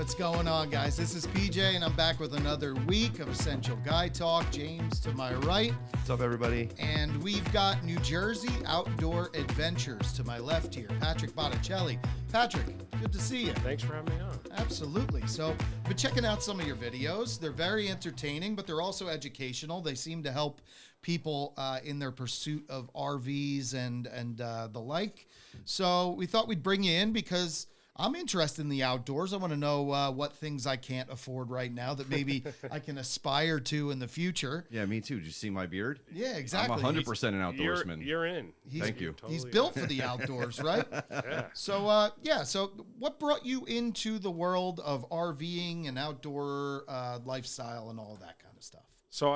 What's going on, guys? This is PJ, and I'm back with another week of Essential Guy Talk. James to my right. What's up, everybody? And we've got New Jersey Outdoor Adventures to my left here. Patrick Botticelli. Patrick, good to see you. Thanks for having me on. Absolutely. So, I've been checking out some of your videos. They're very entertaining, but they're also educational. They seem to help people in their pursuit of RVs and the like. So, we thought we'd bring you in because I'm interested in the outdoors. I want to know what things I can't afford right now that maybe I can aspire to in the future. Yeah, me too. Did you see my beard? Yeah, exactly. I'm 100% an outdoorsman. You're in. Thank you. He's built for the outdoors, right? Yeah. So, so what brought you into the world of RVing and outdoor lifestyle and all that kind of stuff? So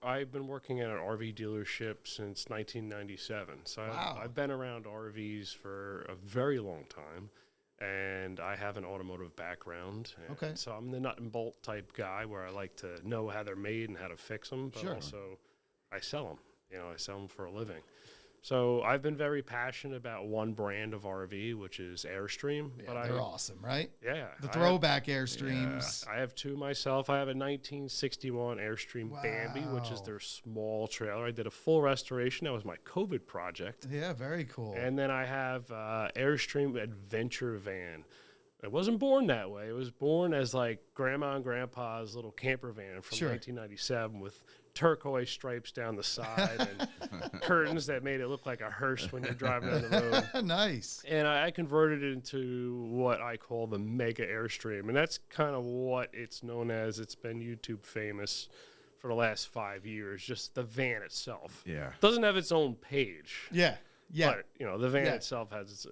I've been working at an RV dealership since 1997. So Wow. I've been around RVs for a very long time. And I have an automotive background. Okay. So I'm the nut and bolt type guy where I like to know how they're made and how to fix them, but Sure. also I sell them. I sell them for a living. So I've been very passionate about one brand of RV, which is Airstream. Yeah, they're awesome, right? Yeah. The throwback Airstreams. I have two myself. I have a 1961 Airstream Bambi, which is their small trailer. I did a full restoration. That was my COVID project. Yeah, very cool. And then I have Airstream Adventure Van. It wasn't born that way. It was born as like Grandma and Grandpa's little camper van from 1997 with turquoise stripes down the side and curtains that made it look like a hearse when you're driving down the road. Nice. And I converted it into what I call the Mega Airstream. And that's kind of what it's known as. It's been YouTube famous for the last 5 years, just the van itself. Yeah. It doesn't have its own page. Yeah. Yeah. But, the van itself is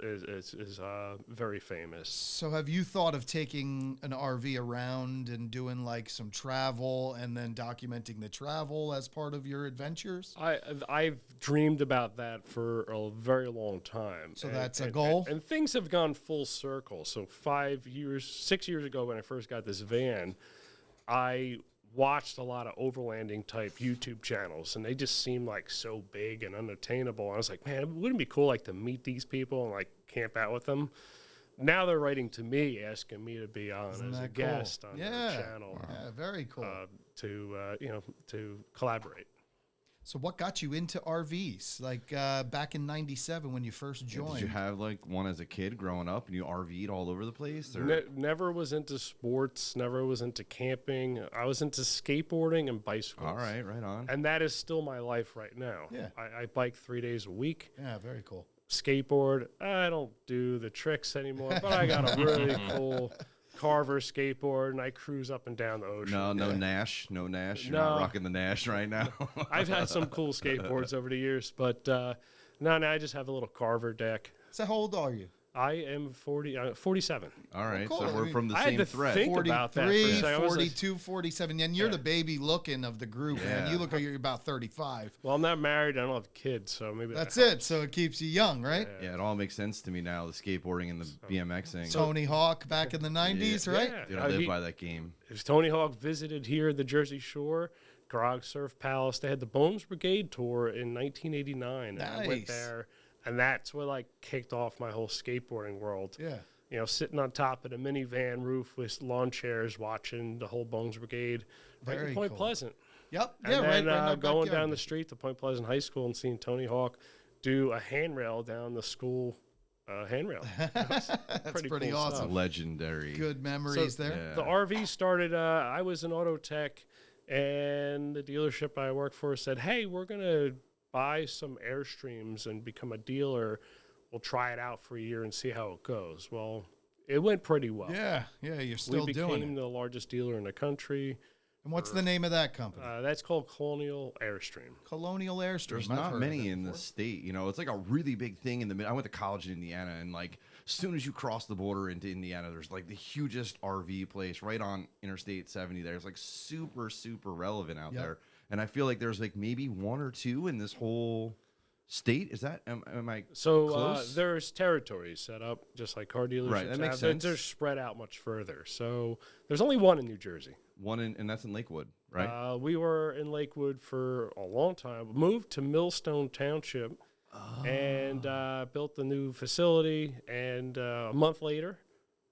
very famous. So have you thought of taking an RV around and doing like some travel and then documenting the travel as part of your adventures? I've dreamed about that for a very long time. So that's a goal? And things have gone full circle. So 6 years ago when I first got this van, I watched a lot of overlanding type YouTube channels, and they just seemed like so big and unattainable. I was like, man, wouldn't it be cool like to meet these people and like camp out with them? Now they're writing to me asking me to be on as a guest on their channel. Yeah, very cool. To collaborate. So what got you into RVs? Like back in '97 when you first joined? Did you have like one as a kid growing up and you RV'd all over the place? Or? Never was into sports, never was into camping. I was into skateboarding and bicycles. All right, right on. And that is still my life right now. Yeah. I bike 3 days a week. Yeah, very cool. Skateboard, I don't do the tricks anymore, but I got a really cool Carver skateboard, and I cruise up and down the ocean. No Nash. You're not rocking the Nash right now. I've had some cool skateboards over the years, but no, I just have a little Carver deck. So how old are you? I am 47. All right, cool. so we're from the I same had to thread. think about that for a 43, second. 42, 47, and you're the baby looking of the group, man. Yeah. You look like you're about 35. Well, I'm not married. I don't have kids, so maybe That's that it. So it keeps you young, right? Yeah, it all makes sense to me now, the skateboarding and the BMXing. Tony Hawk back in the 90s, right? Yeah. Dude, I live by that game. If Tony Hawk visited here, the Jersey Shore, Grog Surf Palace, they had the Bones Brigade tour in 1989. And I went there, and that's what like kicked off my whole skateboarding world. Yeah. Sitting on top of the minivan roof with lawn chairs, watching the whole Bones Brigade, right in Point Pleasant. Yep. And yeah, then right. Going down the street to Point Pleasant High School and seeing Tony Hawk do a handrail down the school handrail. That's pretty cool awesome. stuff. Legendary. Good memories there. Yeah. The RV started, I was an auto tech, and the dealership I worked for said, hey, we're going to buy some Airstreams and become a dealer. We'll try it out for a year and see how it goes. Well, it went pretty well. Yeah, you're still we doing became it. the largest dealer in the country. And what's the name of that company? That's called Colonial Airstream. Colonial Airstream. There's I've not heard many of it in the before. state. It's like a really big thing in the I went to college in Indiana, and like as soon as you cross the border into Indiana, there's like the hugest RV place right on Interstate 70 there. It's like super, super relevant out there. And I feel like there's like maybe one or two in this whole state. Is that, am I close? There's territories set up just like car dealerships. Right, that makes have. sense. They're spread out much further. So there's only one in New Jersey. One and that's in Lakewood, right? We were in Lakewood for a long time. Moved to Millstone Township and built the new facility. And a month later,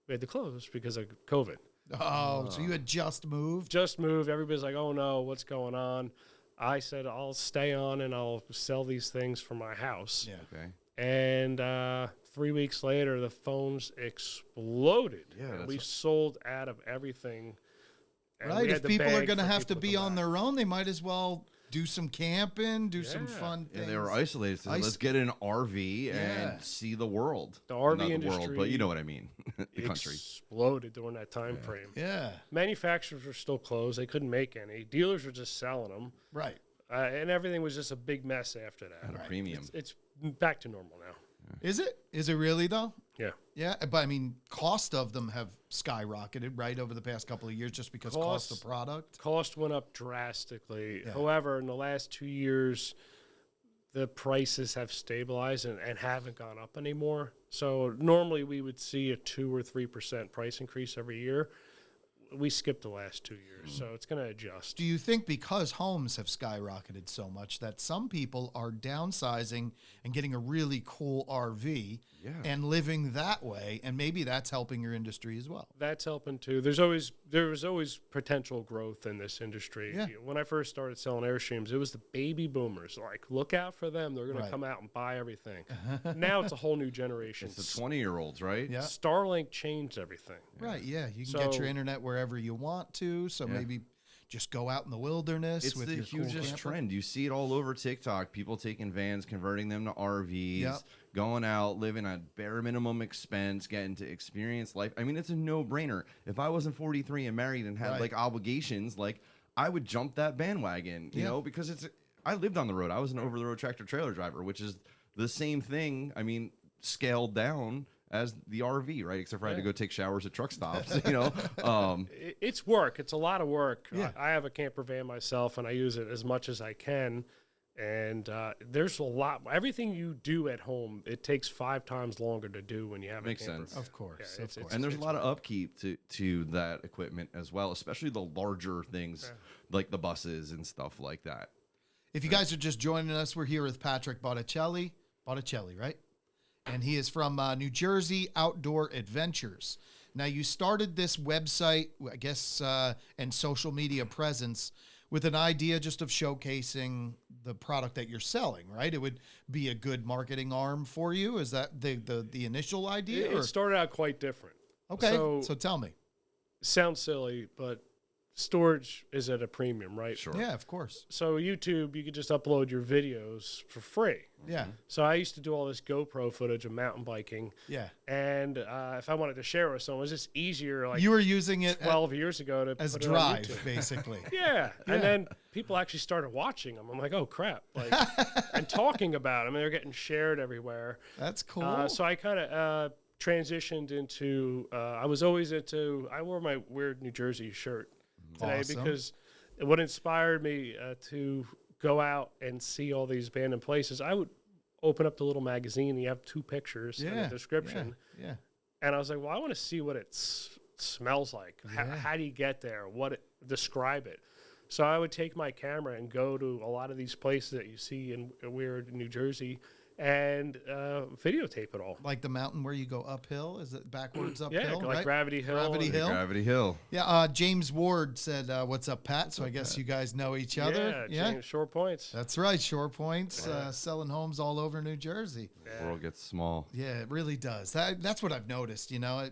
we had to close because of COVID. Oh, so you had just moved? Just moved. Everybody's like, oh no, what's going on? I said, I'll stay on and I'll sell these things for my house. Yeah. Okay. And 3 weeks later, the phones exploded. Yeah, And that's we what- sold out of everything. And we Right. had If to people are beg going to for have to people be come on back. their own, they might as well do some camping, do some Yeah. fun Yeah, things. they were isolated. So let's get an RV Yeah. and see the world. The RV Not the world, but industry you know what I mean. The country. Exploded during that time frame. Yeah. Manufacturers were still closed. They couldn't make any. Dealers were just selling them. Right. And everything was just a big mess after that. At a premium. It's back to normal now. Is it? Is it really though? Yeah. Yeah, but I mean, cost of them have skyrocketed right over the past couple of years just because cost of product. Cost went up drastically. Yeah. However, in the last 2 years, the prices have stabilized and haven't gone up anymore. So normally we would see a 2 or 3% price increase every year. We skipped the last 2 years, so it's going to adjust. Do you think because homes have skyrocketed so much that some people are downsizing and getting a really cool RV Yeah. and living that way, and maybe that's helping your industry as well? That's helping too. There was always potential growth in this industry. Yeah. When I first started selling Airstreams, it was the baby boomers. Like, look out for them. They're going Right. to come out and buy everything. Now it's a whole new generation. It's the 20-year-olds, right? Yeah. Starlink changed everything. Right, yeah. You can get So- your internet wherever you want to, so maybe just go out in the wilderness It's with the your cool hugest camper. trend. You see it all over TikTok. People taking vans, converting them to RVs, Yep. going out, living at bare minimum expense, getting to experience life. I mean, it's a no-brainer. If I wasn't 43 and married and had Right. like obligations, like I would jump that bandwagon, you Yeah. know, because I lived on the road. I was an over-the-road tractor trailer driver, which is the same thing. I mean, scaled down as the RV, right? Except for I had to go take showers at truck stops, you know. It's work. It's a lot of work. Yeah. I have a camper van myself, and I use it as much as I can. And there's a lot. Everything you do at home, it takes 5 times longer to do when you have Makes a camper sense. van. Of course, Yeah, of course. And there's a lot of upkeep to that equipment as well, especially the larger things like the buses and stuff like that. If you guys are just joining us, we're here with Patrick Botticelli. Botticelli, right? And he is from New Jersey Outdoor Adventures. Now, you started this website, I guess, and social media presence with an idea just of showcasing the product that you're selling, right? It would be a good marketing arm for you. Is that the initial idea? It started out quite different. Okay, So, so tell me. sounds silly, but storage is at a premium, right? Sure. Yeah, of course. So YouTube, you could just upload your videos for free. Yeah, So I used to do all this GoPro footage of mountain biking, yeah. and if I wanted to share it with someone, it was just easier. Like You were using it 12 years ago to as put it on drive, YouTube. basically. Yeah. Yeah. And then people actually started watching them. I'm like, oh crap, like, and talking about them. They're getting shared everywhere. That's cool. So I kind of transitioned into. I was always into. I wore my weird New Jersey shirt today Awesome. because what inspired me to go out and see all these abandoned places. I would open up the little magazine. And you have 2 pictures and a description. Yeah. And I was like, well, I want to see what it smells like. How do you get there? Describe it. So I would take my camera and go to a lot of these places that you see in weird New Jersey and videotape it all. Like the mountain where you go uphill? Is it backwards uphill? Yeah, like right? Gravity Hill. Gravity and- Hill. Gravity Hill. Yeah, James Ward said, what's up, Pat? So I guess you guys know each other. Yeah, James, Short Points. That's right. Shore Points, selling homes all over New Jersey. The world gets small. Yeah, it really does. That's what I've noticed, you know,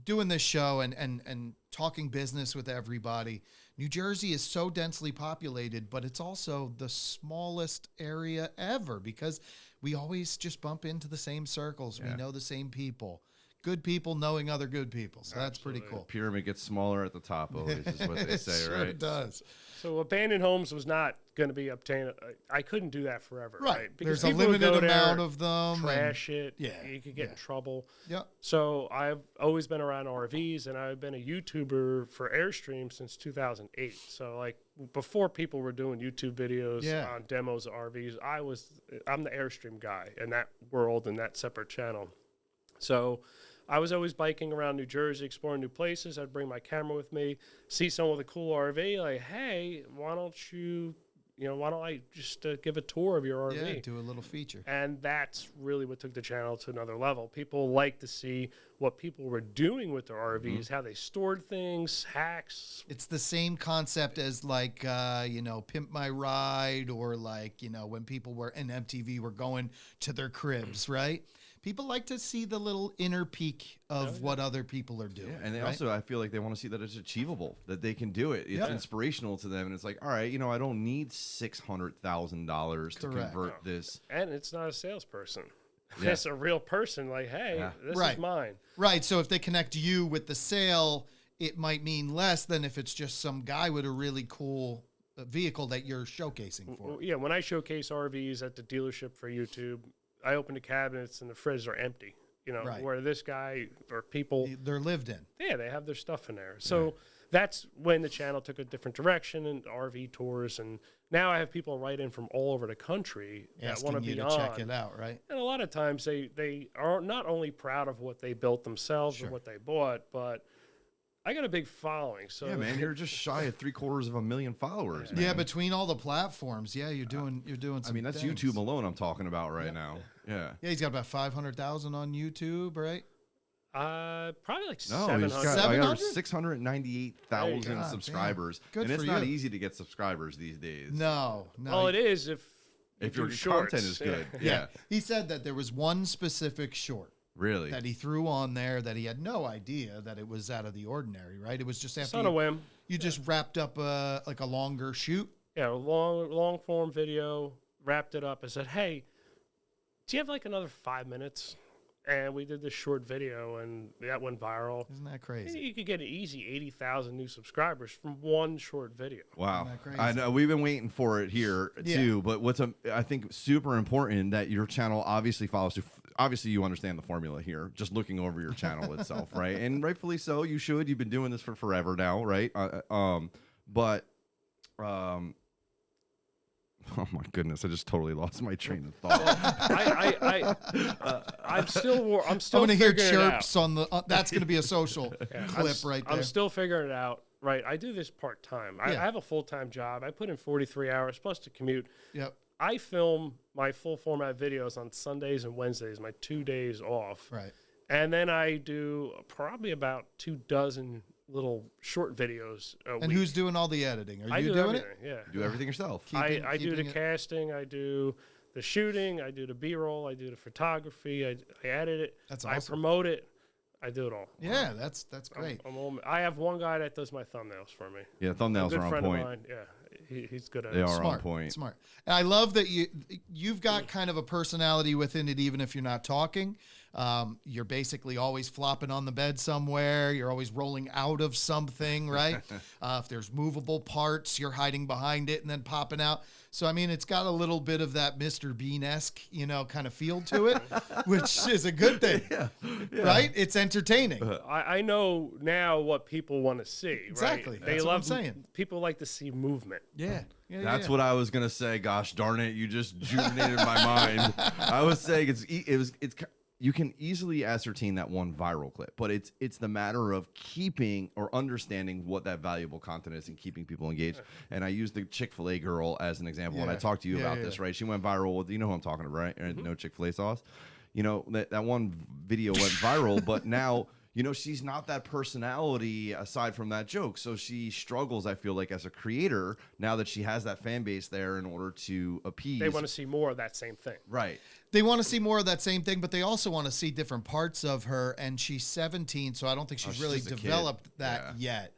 doing this show and talking business with everybody. New Jersey is so densely populated, but it's also the smallest area ever because we always just bump into the same circles. We know the same people. Good people knowing other good people. So that's pretty cool. Pyramid gets smaller at the top always is what they It say, sure right? does. So abandoned homes was not going to be obtained. I couldn't do that forever, Right. Because There's a people would limited go there, amount of them. trash it. yeah, You could get in trouble. Yeah. So I've always been around RVs, and I've been a YouTuber for Airstream since 2008. So like before people were doing YouTube videos Yeah. on demos of RVs, I'm the Airstream guy in that world and that separate channel. So I was always biking around New Jersey, exploring new places. I'd bring my camera with me, see someone with a cool RV, like, hey, why don't you why don't I just give a tour of your RV? Yeah, do a little feature. And that's really what took the channel to another level. People like to see what people were doing with their RVs, how they stored things, hacks. It's the same concept as like, Pimp My Ride, or like, when people were in MTV were going to their cribs, right? People like to see the little inner peak of what other people are doing. And they right? also, I feel like they want to see that it's achievable, that they can do it. It's inspirational to them. And it's like, all right, I don't need $600,000 to convert this. And it's not a salesperson. Yeah. It's a real person. Like, hey, this is mine. Right. So if they connect you with the sale, it might mean less than if it's just some guy with a really cool vehicle that you're showcasing for. Yeah, when I showcase RVs at the dealership for YouTube, I open the cabinets and the fridges are empty. Where this guy or people, They're lived in. yeah, they have their stuff in there. So that's when the channel took a different direction, and RV tours, and now I have people write in from all over the country that want to be on. Check it out, right? And a lot of times they are not only proud of what they built themselves or what they bought, but I got a big following. So Yeah, man, you're just shy of 750,000 followers. Man. Yeah, between all the platforms, you're doing some I mean, that's things. YouTube alone I'm talking about right now. Yeah. Yeah, he's got about 500,000 on YouTube, right? probably like No, 700. he's got, I got 700? 698,000 God, subscribers. damn. Good And it's for not you. easy to get subscribers these days. No. Well, it is if Your do shorts. content is good. Yeah. Yeah. He said that there was one specific short Really? that he threw on there that he had no idea that it was out of the ordinary, right? It was just It's after on a whim. you just wrapped up like a longer shoot. Yeah, a long form video, wrapped it up. I said, hey, do you have like another 5 minutes? And we did this short video, and that went viral. Isn't that crazy? You could get an easy 80,000 new subscribers from one short video. Wow. Isn't that crazy? I know we've been waiting for it here too, but what's I think super important that your channel obviously follows through. Obviously you understand the formula here, just looking over your channel itself, right? And rightfully so, you should. You've been doing this for forever now, right? Oh my goodness! I just totally lost my train of thought. I'm still I'm going to hear figuring it out. chirps on the. That's going to be a social clip right there. I'm still figuring it out. Right, I do this part time. I have a full time job. I put in 43 hours plus to commute. Yep. I film my full format videos on Sundays and Wednesdays, my 2 days off. Right. And then I do probably about 24 little short videos a And week. who's doing all the editing? Are I you do doing everything, it? yeah. Do everything yourself. I do the keeping it- casting, I do the shooting, I do the B-roll, I do the photography, I edit it, That's I awesome. promote it, I do it all. Yeah, that's great. I have one guy that does my thumbnails for me. Yeah, thumbnails Good are on friend point. of mine. Yeah, he's good at They it. are on Smart, point. smart. And I love that you've got kind of a personality within it, even if you're not talking. You're basically always flopping on the bed somewhere. You're always rolling out of something, right? If there's movable parts, you're hiding behind it and then popping out. So, I mean, it's got a little bit of that Mr. Bean-esque, kind of feel to it, which is a good thing, right? It's entertaining. I know now what people want to see. Exactly. Right? That's what I'm saying. People like to see movement. Yeah. That's what I was gonna say. Gosh darn it! You just juvenated my mind. I was saying you can easily ascertain that one viral clip, but it's the matter of keeping or understanding what that valuable content is and keeping people engaged. And I used the Chick-fil-A girl as an example when I talked to you about this, right? She went viral with, you know who I'm talking about, right? No Chick-fil-A sauce. That one video went viral, but now, she's not that personality aside from that joke. So she struggles, I feel like, as a creator now that she has that fan base there in order to appease. They want to see more of that same thing. Right. They want to see more of that same thing, but they also want to see different parts of her. And she's 17, so I don't think she's really just a kid. developed that yet.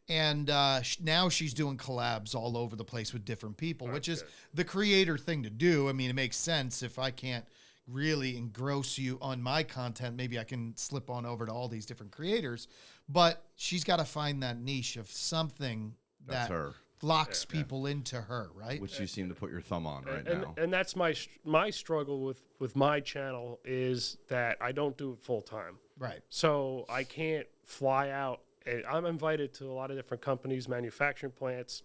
And now she's doing collabs all over the place with different people, which is the creator thing to do. I mean, it makes sense. If I can't really engross you on my content, maybe I can slip on over to all these different creators. But she's got to find that niche of something That's that her. locks people into her, right? Which you seem to put your thumb on right and, now. And that's my struggle with my channel is that I don't do it full time. Right. So I can't fly out. I'm invited to a lot of different companies, manufacturing plants.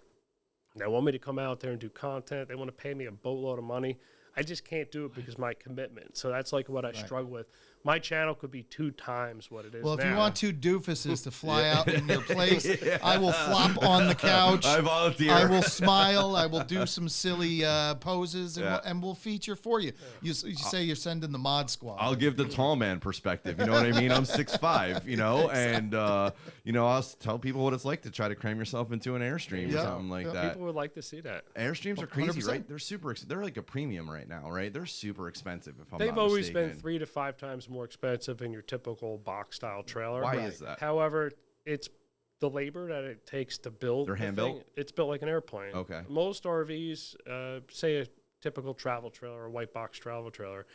They want me to come out there and do content. They want to pay me a boatload of money. I just can't do it because of my commitment. So that's like what I struggle with. my channel could be 2 times what it is Well, if now. you want 2 doofuses to fly out in your place, I will flop on the couch. I volunteer. I will smile. I will do some silly poses, and, Yeah. we'll feature for you. You say you're sending the mod squad. I'll give the tall man perspective. You know what I mean? I'm 6'5", you know, and I'll tell people what it's like to try to cram yourself into an Airstream or Yeah. something like that. People would like to see that. Airstreams are crazy, 100%. right? They're they're like a premium right now, right? They're super expensive. If I'm They've not always mistaken. been 3 to 5 times more expensive than your typical box style trailer. Why is that? However, it's the labor that it takes to build. They're the hand thing. built? It's built like an airplane. Okay. Most RVs, say a typical travel trailer, a white box travel trailer,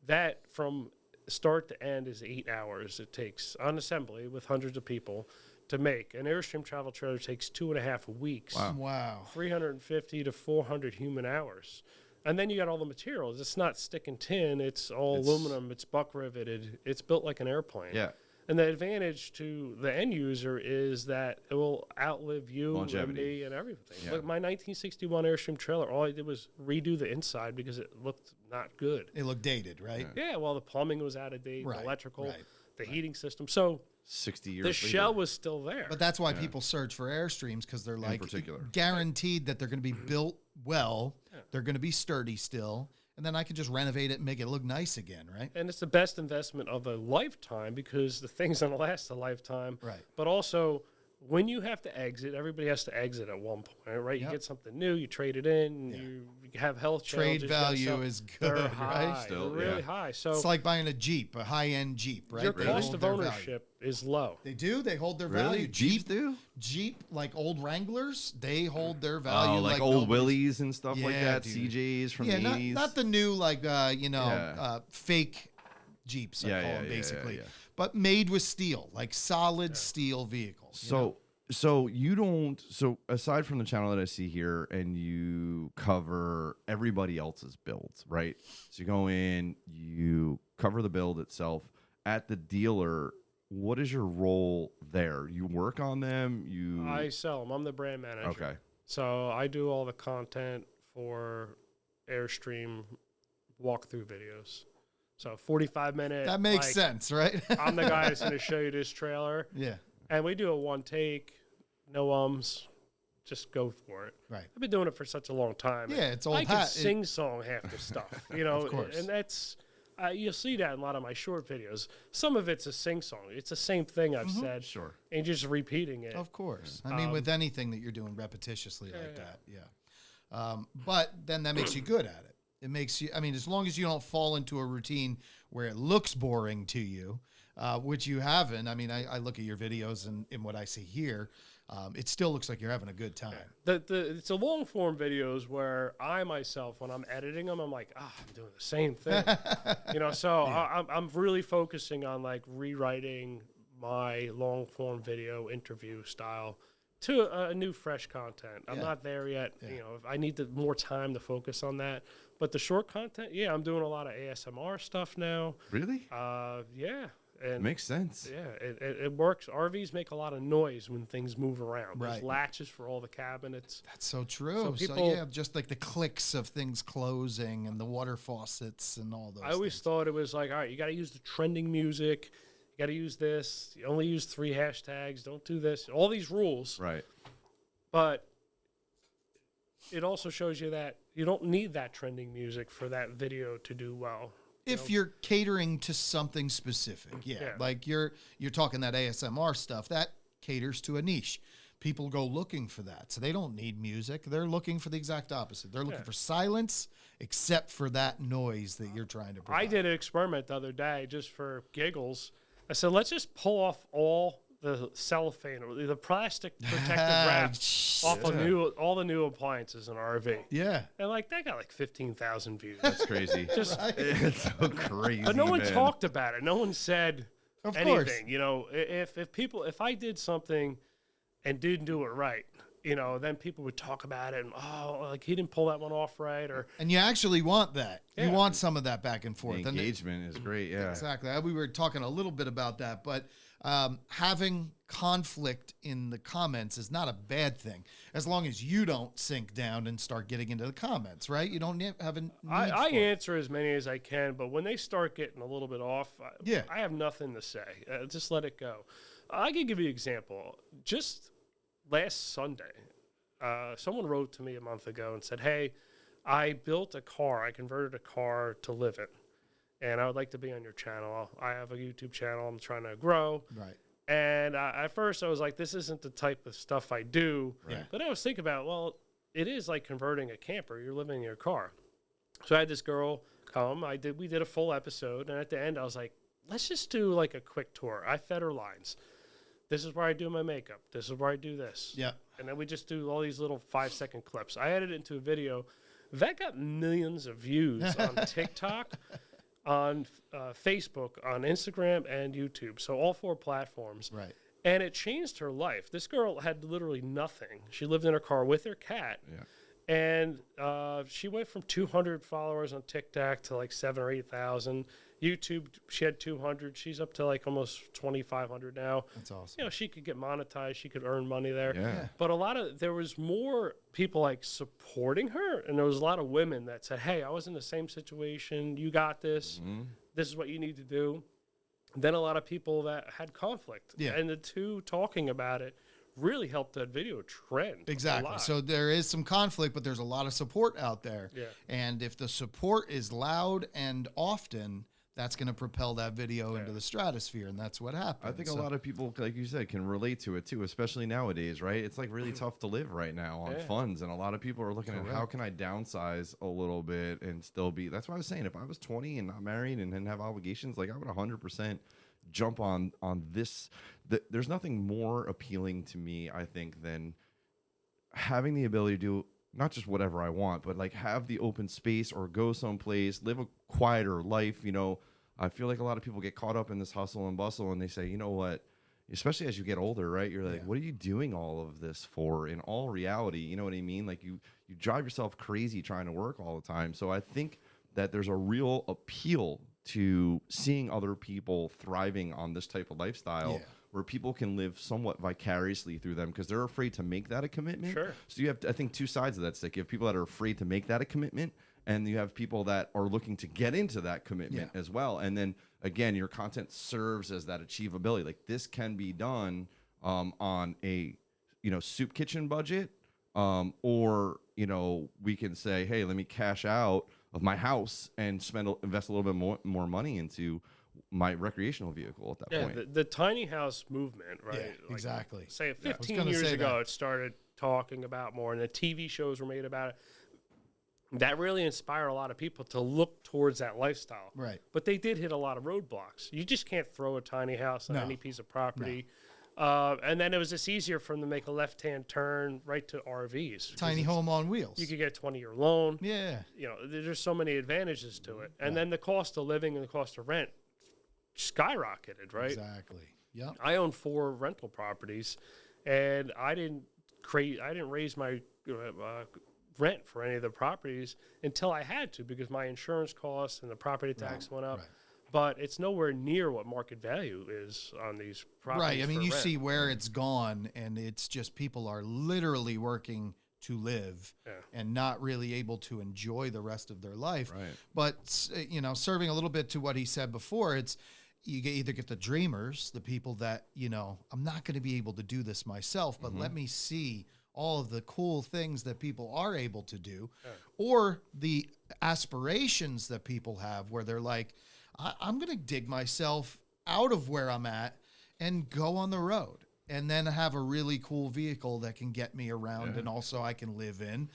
that from start to end is 8 hours. It takes on assembly with hundreds of people to make. An Airstream travel trailer takes 2.5 weeks. Wow. 350 to 400 human hours. And then you got all the materials. It's not stick and tin. It's all aluminum. It's buck riveted. It's built like an airplane. Yeah. And the advantage to the end user is that it will outlive you Longevity. and me and everything. Yeah. Look, my 1961 Airstream trailer, all I did was redo the inside because it looked not good. It looked dated, right? Yeah, well, the plumbing was out of date, Right, the electrical, right, the heating system. So 60 years the later. shell was still there. But that's why people search for Airstreams, because they're like particular. guaranteed that they're going to be built well. They're going to be sturdy still. And then I can just renovate it and make it look nice again, right? And it's the best investment of a lifetime because the thing's going to last a lifetime. Right. But also, when you have to exit, everybody has to exit at one point, right? You Yep. get something new, you trade it in, you have health Trade challenges, you gotta value sell- is they're good, high, right? Still, they're really yeah. high. So It's like buying a Jeep, a high-end Jeep, right? your They cost hold of their value. ownership is low. They do. They hold their Really? value. Jeeps do? Jeep, like old Wranglers, they hold their value. Oh, like old nobody's- Willies and stuff like Yeah, that. dude. CJs from Yeah, the not, 80s. not the new, like, Yeah. fake Jeeps, I Yeah, call yeah, them, yeah, basically. yeah. But made with steel, like solid steel vehicles. you know? So you don't. So aside from the channel that I see here, and you cover everybody else's builds, right? So you go in, you cover the build itself at the dealer. What is your role there? You work on them. I sell them. I'm the brand manager. Okay. So I do all the content for Airstream walkthrough videos. So 45-minute. That makes sense, right? I'm the guy that's going to show you this trailer. Yeah, And we do a one take, no ums, just go for it. right. I've been doing it for such a long time. Yeah, it's old I can hat. sing song half the stuff, you know, Of course. and that's you'll see that in a lot of my short videos. Some of it's a sing song. It's the same thing I've said, Sure. and just repeating it. Of course. I mean, with anything that you're doing repetitiously like that, yeah. But then that makes you good at it. It makes you, I mean, as long as you don't fall into a routine where it looks boring to you, which you haven't. I mean, I look at your videos and in what I see here, it still looks like you're having a good time. It's a long form videos where I myself, when I'm editing them, I'm like, I'm doing the same thing, you know. So I'm really focusing on like rewriting my long form video interview style to a new fresh content. I'm not there yet. You know, I need more time to focus on that. But the short content, I'm doing a lot of ASMR stuff now. Really? Yeah. And Makes sense. yeah, it works. RVs make a lot of noise when things move around. There's Right. latches for all the cabinets. That's so true. So, people- yeah, just like the clicks of things closing and the water faucets and all those I always things. thought it was like, all right, you got to use the trending music. You got to use this. You only use 3 hashtags. Don't do this. All these rules. Right. But it also shows you that you don't need that trending music for that video to do well. If you're catering to something specific, Yeah. like you're talking that ASMR stuff, that caters to a niche. People go looking for that, so they don't need music. They're looking for the exact opposite. They're looking for silence, except for that noise that you're trying to provide. I did an experiment the other day just for giggles. I said, let's just pull off all the cellophane or the plastic protective wrap off of all the new appliances in our RV. Yeah. And like that got like 15,000 views. That's crazy. Just, It's so crazy. but no one man. talked about it. No one said Of anything. course. You know, if I did something and didn't do it right, you know, then people would talk about it and, oh, like he didn't pull that one off right, or And you actually want that. You Yeah. want some of that back and The forth. And engagement is great. Yeah. exactly. We were talking a little bit about that, but having conflict in the comments is not a bad thing, as long as you don't sink down and start getting into the comments, right? You don't have a need I for it. answer as many as I can, but when they start getting a little bit off, Yeah. I have nothing to say. Just let it go. I can give you an example. Just last Sunday, someone wrote to me a month ago and said, hey, I built a car. I converted a car to live in, and I would like to be on your channel. I have a YouTube channel I'm trying to grow. Right. And at first I was like, this isn't the type of stuff I do. Right. But I was thinking about, well, it is like converting a camper. You're living in your car. So I had this girl come. We did a full episode. And at the end, I was like, let's just do like a quick tour. I fed her lines. This is where I do my makeup. This is where I do this. Yeah. And then we just do all these little 5-second clips. I edited it into a video that got millions of views on TikTok, on Facebook, on Instagram, and YouTube. So all 4 platforms. Right. And it changed her life. This girl had literally nothing. She lived in her car with her cat. Yeah. And she went from 200 followers on TikTok to like 7,000 or 8,000. YouTube, she had 200. She's up to like almost 2,500 now. That's awesome. You know, she could get monetized. She could earn money there. Yeah. But there was more people like supporting her. And there was a lot of women that said, hey, I was in the same situation. You got this. This is what you need to do. Then a lot of people that had conflict. Yeah. And the two talking about it really helped that video trend. Exactly. A lot. So there is some conflict, but there's a lot of support out there. Yeah. And if the support is loud and often, that's going to propel that video into the stratosphere, and that's what happens. I think a lot of people, like you said, can relate to it too, especially nowadays, right? It's like really tough to live right now on funds, and a lot of people are looking at how can I downsize a little bit and still be. That's why I was saying, if I was 20 and not married and didn't have obligations, like I would 100% jump on this. There's nothing more appealing to me, I think, than having the ability to do not just whatever I want, but like have the open space or go someplace, live a quieter life. You know, I feel like a lot of people get caught up in this hustle and bustle, and they say, you know what, especially as you get older, right? You're like, what are you doing all of this for? In all reality, you know what I mean? Like you drive yourself crazy trying to work all the time. So I think that there's a real appeal to seeing other people thriving on this type of lifestyle. Where people can live somewhat vicariously through them because they're afraid to make that a commitment. Sure. Mm-hmm. So So you have, I think, two sides of that stick. You have people that are afraid to make that a commitment, and you have people that are looking to get into that commitment as well. And then again, your content serves as that achievability. Like this can be done on a soup kitchen budget, or we can say, hey, let me cash out of my house and invest a little bit more money into my recreational vehicle at that point. The tiny house movement, right? Yeah, Like, exactly. Say I was 15 gonna years say ago, that. it started talking about more, and the TV shows were made about it. That really inspired a lot of people to look towards that lifestyle. Right. But they did hit a lot of roadblocks. You just can't throw a tiny house on No. any piece of property. And then it was just easier for them to make a left-hand turn right to RVs. Tiny because home on wheels. you could get a 20-year loan. Yeah. There's so many advantages to it. And then the cost of living and the cost of rent skyrocketed, right? Exactly. Yep. I own 4 rental properties, and I didn't raise my rent for any of the properties until I had to, because my insurance costs and the property tax went up. right. But it's nowhere near what market value is on these properties. Right. I mean, for you rent. see where it's gone, and it's just people are literally working to live and not really able to enjoy the rest of their life. Right. But, serving a little bit to what he said before, it's either get the dreamers, the people that, I'm not going to be able to do this myself, but let me see all of the cool things that people are able to do, or the aspirations that people have where they're like, I'm going to dig myself out of where I'm at and go on the road, and then have a really cool vehicle that can get me around and also I can live in.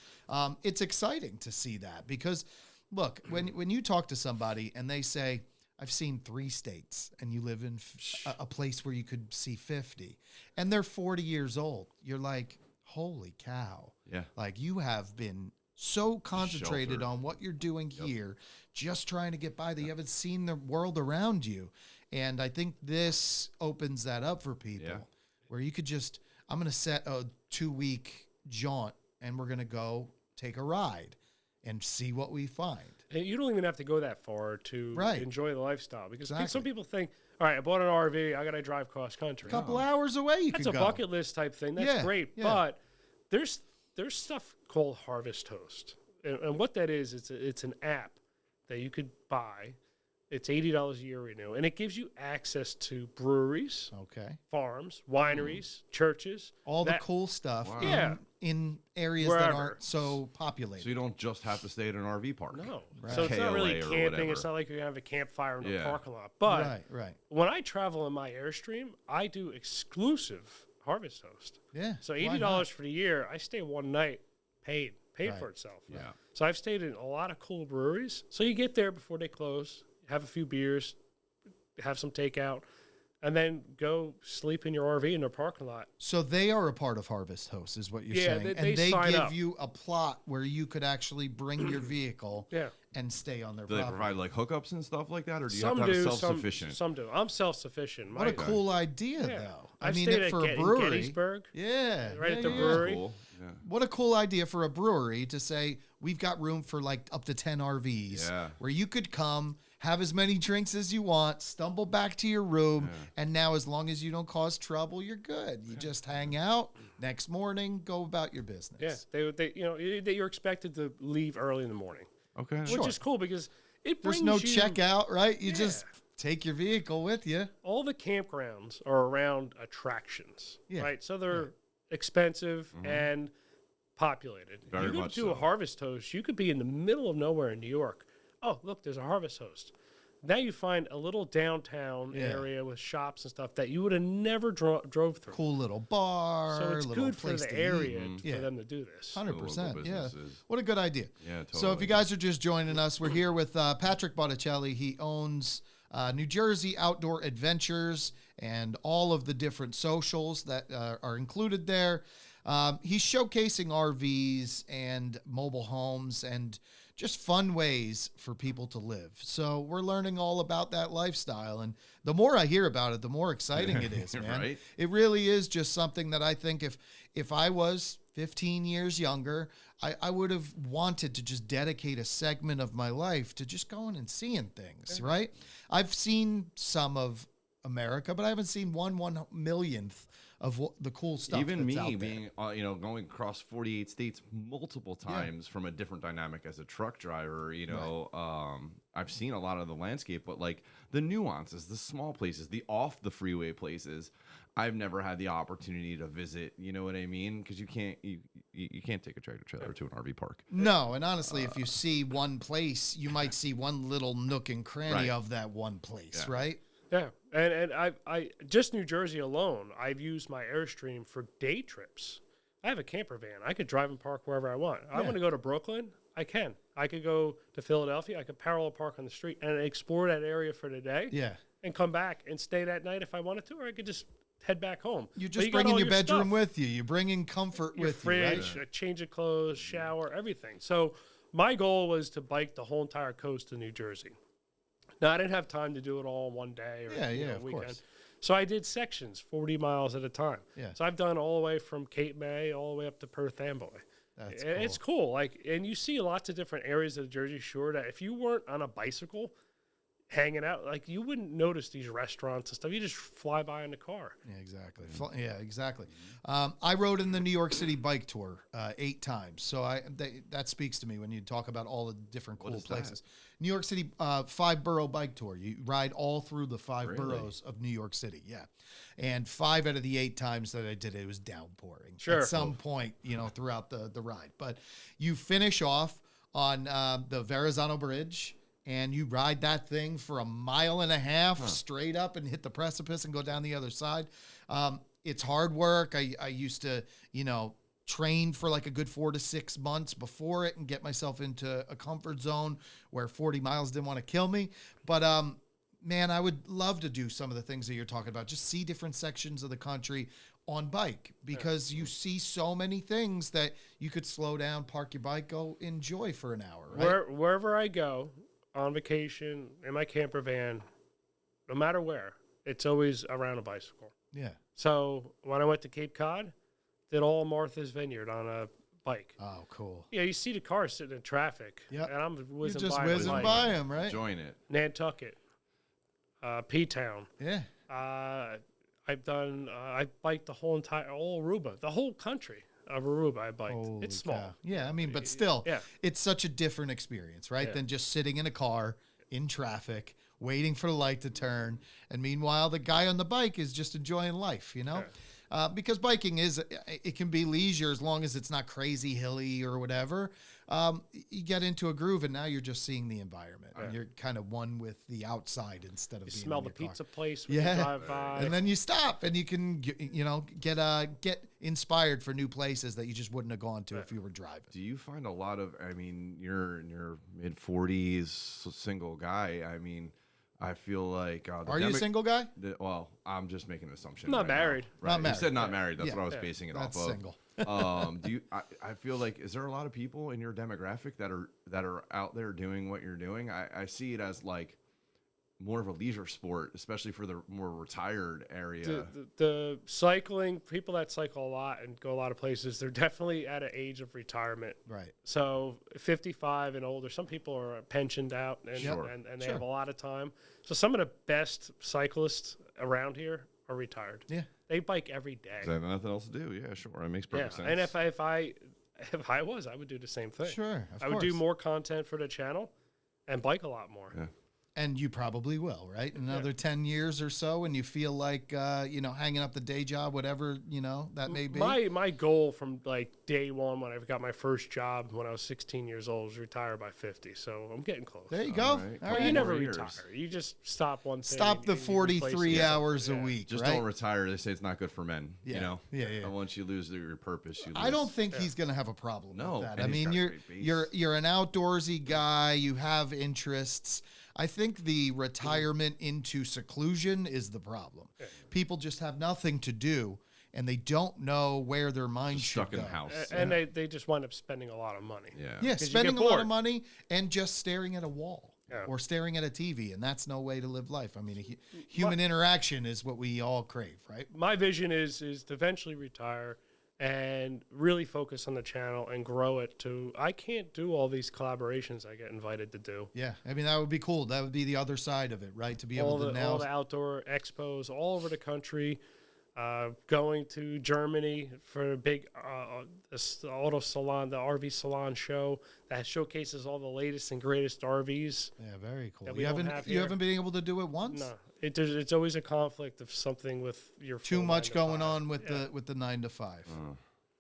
It's exciting to see that because, look, when you talk to somebody and they say, I've seen 3 states, and you live in a place where you could see 50, and they're 40 years old, you're like, holy cow. Yeah. Like, you have been so concentrated Sheltered. on what you're doing here, just trying to get by that you haven't seen the world around you. And I think this opens that up for people where you could just, I'm going to set a 2-week jaunt and we're going to go take a ride and see what we find. And you don't even have to go that far to Right. enjoy the lifestyle, because Exactly. some people think, all right, I bought an RV, I got to drive cross country. A couple hours away, you That's can a go. bucket list type thing. That's Yeah, great. yeah. But there's stuff called Harvest Host. And what that is, it's an app that you could buy. It's $80 a year renew, and it gives you access to breweries, Okay. farms, wineries, churches. All the that- cool stuff Wow. Yeah. in areas that Wherever. aren't so populated. So you don't just have to stay at an RV park. No. Right. So it's not really KOA or camping. whatever. It's not like you're going to have a campfire in the Yeah. parking lot. But Right, right. when I travel in my Airstream, I do exclusive Harvest Host. Yeah. So why $80 not? for the year, I stay one night, paid Right. for itself. Yeah. So I've stayed in a lot of cool breweries. So you get there before they close, have a few beers, have some takeout, and then go sleep in your RV in their parking lot. So they are a part of Harvest Host, is what you're Yeah, saying. they And they sign give up. you a plot where you could actually bring your vehicle Yeah. and stay on their Do they property. provide like hookups and stuff like that, or do you Some have to do, have self-sufficient? some do. I'm self-sufficient. What a My- cool idea, Yeah. though. I've I mean, stayed at for a in brewery. Gettysburg. Yeah. Right yeah, at the yeah. brewery. Cool. Yeah. What a cool idea for a brewery to say, we've got room for like up to 10 RVs Yeah. where you could come, have as many drinks as you want, stumble back to your room, and now as long as you don't cause trouble, you're good. You just hang out. Next morning, go about your business. Yeah, you're expected to leave early in the morning, Okay. which is cool because it brings There's no you, checkout, right? You Yeah. just take your vehicle with you. All the campgrounds are around attractions, Yeah. right? So they're expensive and populated. Very You could much do a so. Harvest Host. You could be in the middle of nowhere in New York. Oh, look, there's a Harvest Host. Now you find a little downtown Yeah. area with shops and stuff that you would have never drove through. Cool little bar. So it's little good for place the to area eat. for Yeah. them to do this. 100%. Local Yeah. businesses. What a good idea. Yeah, So if totally. you guys are just joining us, we're here with Patrick Botticelli. He owns New Jersey Outdoor Adventures and all of the different socials that are included there. He's showcasing RVs and mobile homes and just fun ways for people to live. So we're learning all about that lifestyle. And the more I hear about it, the more exciting it is, man. Right? It really is just something that I think if I was 15 years younger, I would have wanted to just dedicate a segment of my life to just going and seeing things, right? I've seen some of America, but I haven't seen 1/1,000,000th of the cool stuff. Even that's out me there. being, going across 48 states multiple times from a different dynamic as a truck driver, I've seen a lot of the landscape, but like the nuances, the small places, the off the freeway places, I've never had the opportunity to visit. You know what I mean? Because you can't take a tractor trailer to an RV park. No, and honestly, if you see one place, you might see one little nook and cranny Right. of that one place, Yeah. right? Yeah, and I just New Jersey alone, I've used my Airstream for day trips. I have a camper van. I could drive and park wherever I want. I want to go to Brooklyn. I can. I could go to Philadelphia. I could parallel park on the street and explore that area for the day. Yeah. And come back and stay that night if I wanted to, or I could just head back home. You're But just you got bringing all your bedroom stuff. with you. You're bringing comfort Your with you, right? fridge, a change of clothes, shower, everything. So my goal was to bike the whole entire coast of New Jersey. Now, I didn't have time to do it all in one day or Yeah, a of weekend. course. So I did sections, 40 miles at a time. Yeah. So I've done all the way from Cape May all the way up to Perth Amboy. That's And it's cool. And you see lots of different areas of the Jersey Shore that if you weren't on a bicycle hanging out, like you wouldn't notice these restaurants and stuff. You just fly by in the car. Yeah, exactly. Yeah, exactly. I rode in the New York City bike tour 8 times, so that speaks to me when you talk about all the different cool is that? places. New York City 5-borough bike tour. You ride all through the 5 Really? boroughs of New York City. Yeah, and 5 out of the 8 times that I did it was downpouring. Sure. At some point, throughout the ride, but you finish off on the Verrazano Bridge. And you ride that thing for 1.5 miles straight up and hit the precipice and go down the other side. It's hard work. I used to, train for like a good 4 to 6 months before it and get myself into a comfort zone where 40 miles didn't want to kill me. But, man, I would love to do some of the things that you're talking about. Just see different sections of the country on bike because you see so many things that you could slow down, park your bike, go enjoy for an hour, right? Wherever I go, on vacation, in my camper van, no matter where, it's always around a bicycle. Yeah. So when I went to Cape Cod, did all Martha's Vineyard on a bike. Oh, cool. Yeah, you see the car sitting in traffic. Yep. And I'm You're whizzing just by. whizzing like by them, right? Enjoying it. Nantucket, P-Town. Yeah. I've done. I biked all Aruba, the whole country of Aruba. I biked. Holy It's small. cow. Yeah, I mean, but still, Yeah. it's such a different experience, right? Yeah. Than just sitting in a car in traffic, waiting for the light to turn. And meanwhile, the guy on the bike is just enjoying life, you know? Because biking it can be leisure as long as it's not crazy hilly or whatever. You get into a groove and now you're just seeing the environment and you're kind of one with the outside instead of You being smell in the your car. pizza place when you drive by. And then you stop and you can, get inspired for new places that you just wouldn't have gone to if you were driving. Do you find a lot of? I mean, you're in your mid-40s, single guy. I mean, I feel like Are you a single guy? Well, I'm just making an assumption. Not right now. married. Right. Not married. You said not married. That's Yeah. what I was basing it That's off of. single. Do you? I feel like is there a lot of people in your demographic that are out there doing what you're doing? I see it as like more of a leisure sport, especially for the more retired area. The cycling, people that cycle a lot and go a lot of places, they're definitely at an age of retirement. Right. So 55 and older, some people are pensioned out and, Sure. and they have a lot of time. So some of the best cyclists around here are retired. Yeah. They bike every day. They have nothing else to do. Yeah, sure. It makes Yeah. perfect sense. And if I was, I would do the same thing. Sure. Of I would do course. more content for the channel and bike a lot more. Yeah. And you probably will, right? Another 10 years or so, and you feel like, hanging up the day job, whatever, that may be. My goal from like day one when I got my first job when I was 16 years old was retire by 50. So I'm getting close. There you go. All right. All But right. you never More years. retire. You just stop one thing. Stop the and you replace 43 it. hours a Yeah. week, Just right? don't retire. They say it's not good for men. Yeah. You know. Yeah. And once you lose your purpose, you lose. I don't think he's going to have a problem No, with that. and I he's mean, got a you're great base. you're an outdoorsy guy. You have interests. I think the retirement into seclusion is the problem. People just have nothing to do, and they don't know where their mind Just should stuck in go. the house. And they just wind up spending a lot of money. Yeah. Yeah, 'Cause you spending get a lot of bored. money and just staring at a wall Yeah. or staring at a TV, and that's no way to live life. I mean, human interaction is what we all crave, right? My vision is to eventually retire and really focus on the channel and grow it to. I can't do all these collaborations I get invited to do. Yeah, I mean, that would be cool. That would be the other side of it, right? To be able All to the now. outdoor expos all over the country. Going to Germany for a big auto salon, the RV salon show that showcases all the latest and greatest RVs. Yeah, very cool. that we You don't haven't have you here. haven't been able to do it once. No, it's always a conflict of something with your Too full much 9 to going 5. on with the 9 to 5.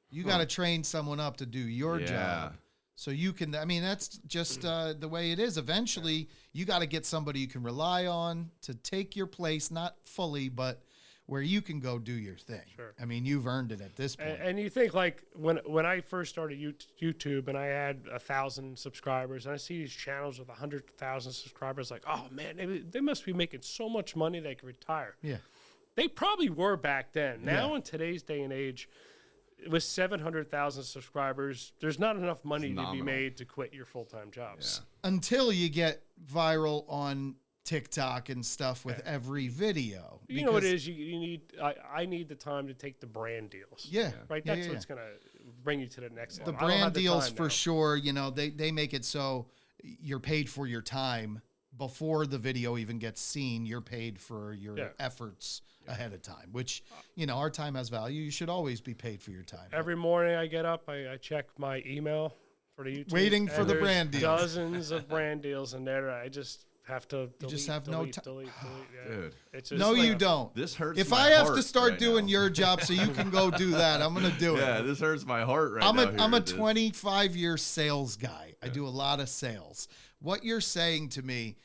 You got to train someone up to do your Yeah. job. So you can, I mean, that's just the way it is. Eventually, you got to get somebody you can rely on to take your place, not fully, but where you can go do your thing. Sure. I mean, you've earned it at this point. And you think like when I first started YouTube and I had 1,000 subscribers and I see these channels with 100,000 subscribers, like, oh man, they must be making so much money they could retire. Yeah. They probably were back then. Now Yeah. in today's day and age, with 700,000 subscribers, there's not enough money to be Phenomenal. made to quit your full-time jobs. Until you get viral on TikTok and stuff with every video. You know what it Because- is? You need. I need the time to take the brand deals. Yeah. Right. Yeah, That's yeah, what's gonna bring you to the next the level. I don't have brand the deals time for now. sure, they make it so you're paid for your time before the video even gets seen. You're paid for your Yeah. efforts ahead of time, which our time has value. You should always be paid for your time. Every morning I get up, I check my email for the YouTube. Waiting for and the there's brand deals. Dozens of brand deals in there. I just have to. Delete, just have no delete, ti- delete, yeah. Dude. It's just No, like- you don't. This hurts. If my I have to heart start right doing now. your job so you can go do that, I'm gonna do it. Yeah, this hurts my heart right I'm now. a I'm a hearing this. 25-year sales guy. I do a lot of sales. What you're saying to me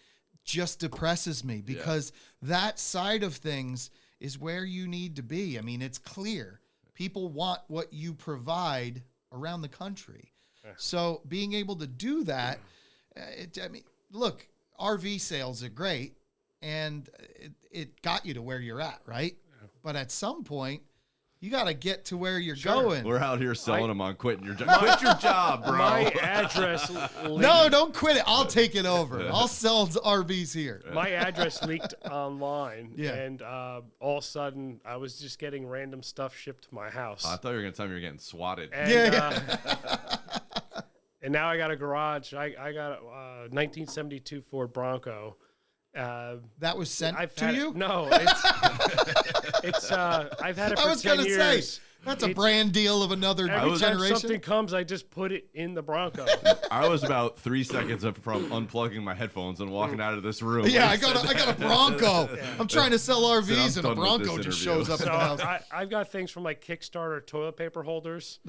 just depresses me because that side of things is where you need to be. I mean, it's clear. People want what you provide around the country. So being able to do that, look, RV sales are great and it got you to where you're at, right? But at some point, You got to get to where you're going. We're out here selling them on quitting your job. Quit your job, bro. My address No, don't quit it. I'll take it over. I'll sell RVs here. My address leaked online, Yeah. and all of a sudden, I was just getting random stuff shipped to my house. I thought you were going to tell me you were getting swatted. And, and now I got a garage. I got a 1972 Ford Bronco. That was sent to you? No, it's I've had it for 10 years. I was going to say, that's a brand deal of another Every time generation. something comes, I just put it in the Bronco. I was about 3 seconds from unplugging my headphones and walking out of this room. Yeah, I got a Bronco. I'm trying to sell RVs, and a done with Bronco this just interview. shows up So in the house. I've got things from like Kickstarter toilet paper holders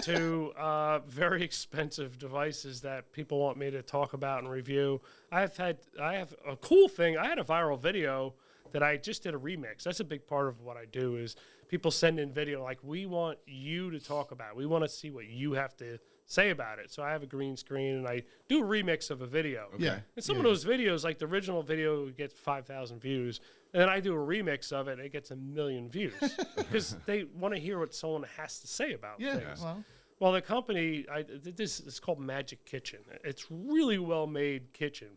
to very expensive devices that people want me to talk about and review. I have a cool thing. I had a viral video that I just did a remix. That's a big part of what I do is people send in video like, we want you to talk about it. We want to see what you have to say about it. So I have a green screen and I do a remix of a video. Yeah. And some of those videos, like the original video gets 5,000 views, and then I do a remix of it, it gets 1 million views because they want to hear what someone has to say about Yeah, things. well, The company, this is called Magic Kitchen. It's really well-made kitchen.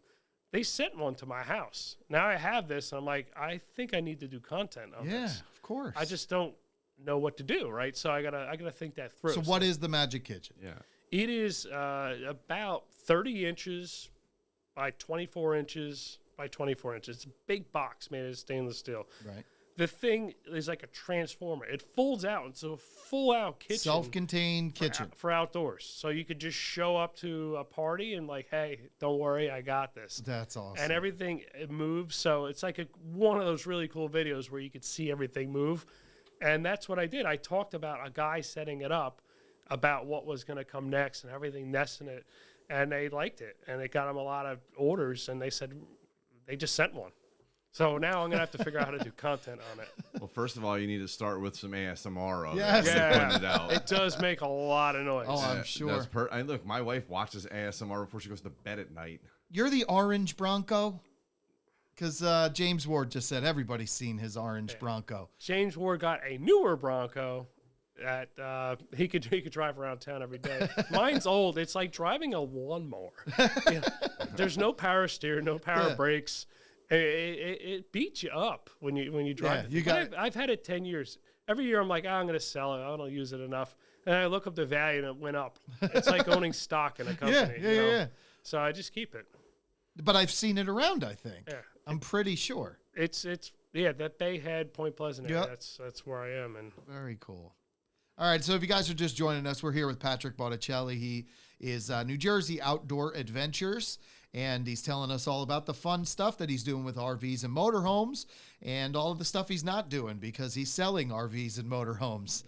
They sent one to my house. Now I have this, and I'm like, I think I need to do content on yeah, this. of course. I just don't know what to do, right? So I gotta think that through. So what is the Magic Kitchen? Yeah. It is about 30 inches by 24 inches by 24 inches. It's a big box made of stainless steel. Right. The thing is like a transformer. It folds out into a full-out kitchen. Self-contained kitchen. For outdoors. So you could just show up to a party and like, hey, don't worry, I got this. That's awesome. And everything it moves. So it's like one of those really cool videos where you could see everything move. And that's what I did. I talked about a guy setting it up, about what was going to come next and everything nesting it. And they liked it. And it got them a lot of orders. And they said they just sent one. So now I'm going to have to figure out how to do content on it. Well, first of all, you need to start with some ASMR of Yes. it. Yeah, Pointed out. it does make a lot of noise. Oh, I'm sure. Look, my wife watches ASMR before she goes to bed at night. You're the orange Bronco? Because James Ward just said everybody's seen his orange Bronco. James Ward got a newer Bronco that he could drive around town every day. Mine's old. It's like driving a lawnmower. You know, there's no power steer, no power brakes. It beats you up when you drive. Yeah, I've had it 10 years. Every year I'm like, I'm going to sell it. I don't use it enough. And I look up the value and it went up. It's like owning stock in a company. Yeah. So I just keep it. But I've seen it around, I think. Yeah. I'm pretty sure. It's that Bay Head, Point Pleasant area. Yep. That's where I am. And Very cool. All right, so if you guys are just joining us, we're here with Patrick Botticelli. He is New Jersey Outdoor Adventures, and he's telling us all about the fun stuff that he's doing with RVs and motorhomes and all of the stuff he's not doing because he's selling RVs and motorhomes.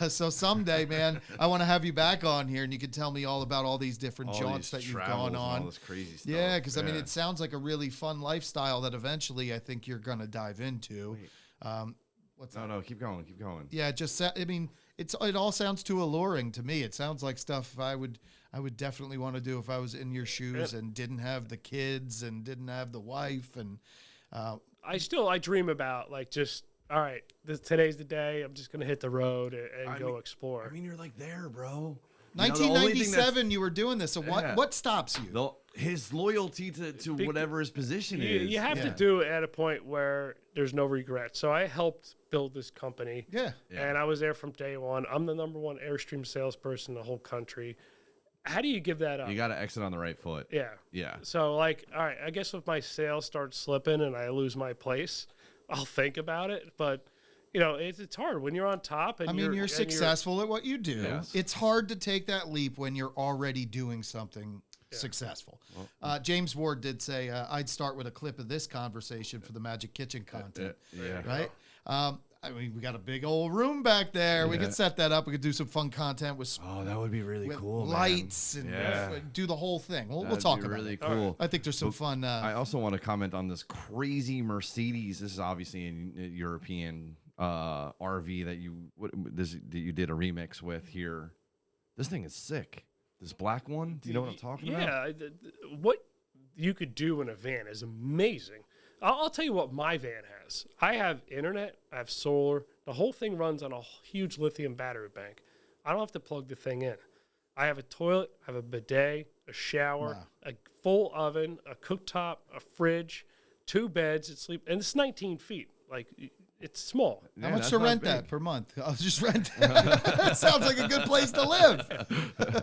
So someday, man, I want to have you back on here, and you can tell me all about all these different jaunts that you've gone on. All this crazy stuff. Yeah, because, I mean, it sounds like a really fun lifestyle that eventually I think you're going to dive into. What's that? No, keep going. Yeah, I mean, it all sounds too alluring to me. It sounds like stuff I would definitely want to do if I was in your shoes and didn't have the kids and didn't have the wife. And I dream about like just all right. Today's the day. I'm just gonna hit the road and go explore. I mean, you're like there, bro. 1997, you were doing this. So what stops you? His loyalty to whatever his position is. You have to do it at a point where there's no regret. So I helped build this company. Yeah. And I was there from day one. I'm the #1 Airstream salesperson in the whole country. How do you give that up? You got to exit on the right foot. Yeah. Yeah. So, like, all right, I guess if my sales start slipping and I lose my place, I'll think about it. But, you know, it's hard when you're on top. And you're successful at what you do. Yes. It's hard to take that leap when you're already doing something successful. James Ward did say, I'd start with a clip of this conversation for the Magic Kitchen content. Yeah. Right? I mean, we got a big old room back there. We could set that up. We could do some fun content with that would be really cool, lights and do the whole thing. We'll talk about really it. cool. I think there's some fun. I also want to comment on this crazy Mercedes. This is obviously a European RV that you did a remix with here. This thing is sick. This black one. Do you know what I'm talking about? Yeah. What you could do in a van is amazing. I'll tell you what my van has. I have internet, I have solar. The whole thing runs on a huge lithium battery bank. I don't have to plug the thing in. I have a toilet, I have a bidet, a shower, a full oven, a cooktop, a fridge, 2 beds, and it's 19 feet. Like, it's small. How much to rent that per month? I'll just rent it. That sounds like a good place to live.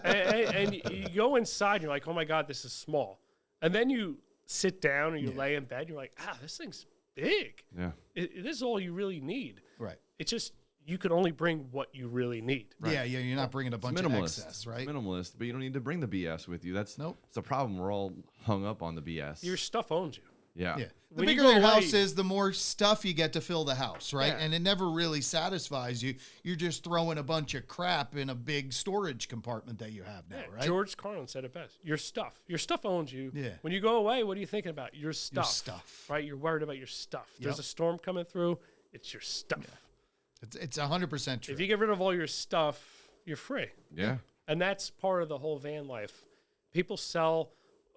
and you go inside, and you're like, oh my God, this is small. And then you sit down and you lay in bed, and you're like, this thing's big. Yeah. This is all you really need. Right. It's just, you could only bring what you really need. Right. Yeah, you're not bringing a bunch of excess, right? It's minimalist, but you don't need to bring the BS with you. That's the problem. We're all hung up on the BS. Your stuff owns you. Yeah. The bigger your house is, the more stuff you get to fill the house, right? Yeah. And it never really satisfies you. You're just throwing a bunch of crap in a big storage compartment that you have now, right? George Carlin said it best. Your stuff owns you. Yeah. When you go away, what are you thinking about? Your stuff. Your stuff. Right? You're worried about your stuff. There's a storm coming through. It's your stuff. Yeah. It's 100% true. If you get rid of all your stuff, you're free. Yeah. And that's part of the whole van life. People sell,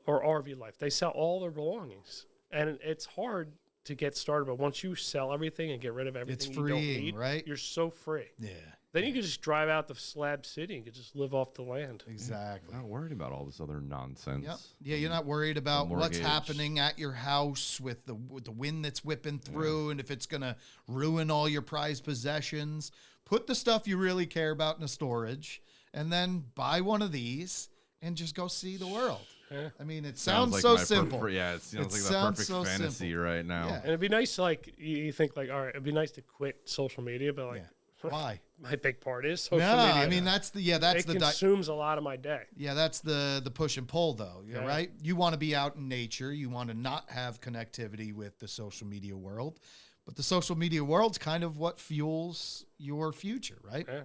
or RV life, they sell all their belongings. And it's hard to get started, but once you sell everything and get rid of everything you don't need, right? You're so free. Yeah. Then you can just drive out to Slab City and can just live off the land. Exactly. Not worried about all this other nonsense. Yep. Yeah, you're not worried about what's happening at your house with the wind that's whipping through and if it's going to ruin all your prized possessions. Put the stuff you really care about in a storage and then buy one of these and just go see the world. Yeah. I mean, it sounds like so simple. It sounds like the perfect fantasy right now. Yeah. And it'd be nice, like, you think, like, all right, it'd be nice to quit social media, but, like, why? My big part is social media. I mean, that's it consumes a lot of my day. Yeah, that's the push and pull, though, right? You want to be out in nature. You want to not have connectivity with the social media world. But the social media world's kind of what fuels your future, right? Yeah.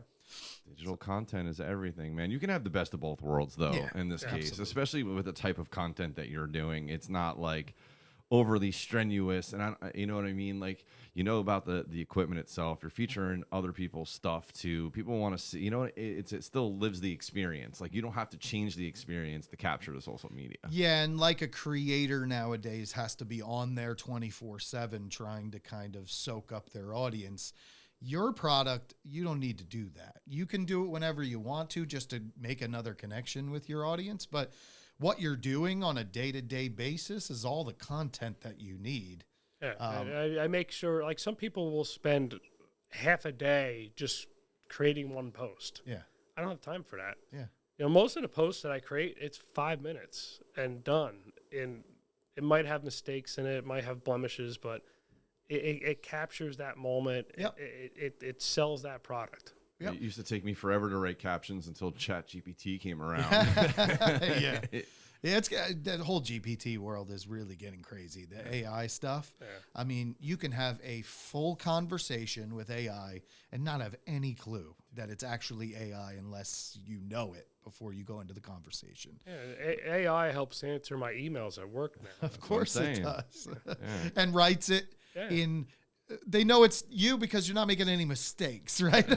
Digital content is everything, man. You can have the best of both worlds, though, in this case, especially with the type of content that you're doing. It's not like overly strenuous, and you know what I mean? Like, you know about the equipment itself. You're featuring other people's stuff too. People want to see, you know, it still lives the experience. Like, you don't have to change the experience to capture the social media. Yeah, and like a creator nowadays has to be on there 24/7 trying to kind of soak up their audience. Your product, you don't need to do that. You can do it whenever you want to just to make another connection with your audience. But what you're doing on a day-to-day basis is all the content that you need. Yeah, I make sure, like, some people will spend half a day just creating one post. Yeah. I don't have time for that. Yeah. You know, most of the posts that I create, it's 5 minutes and done. And it might have mistakes in it. It might have blemishes, but it captures that moment. Yep. It sells that product. Yep. It used to take me forever to write captions until ChatGPT came around. Yeah. Yeah, that whole GPT world is really getting crazy. The AI stuff. Yeah. I mean, you can have a full conversation with AI and not have any clue that it's actually AI unless you know it before you go into the conversation. Yeah, AI helps answer my emails at work now. Of course it does. Yeah. And writes it in... They know it's you because you're not making any mistakes, right?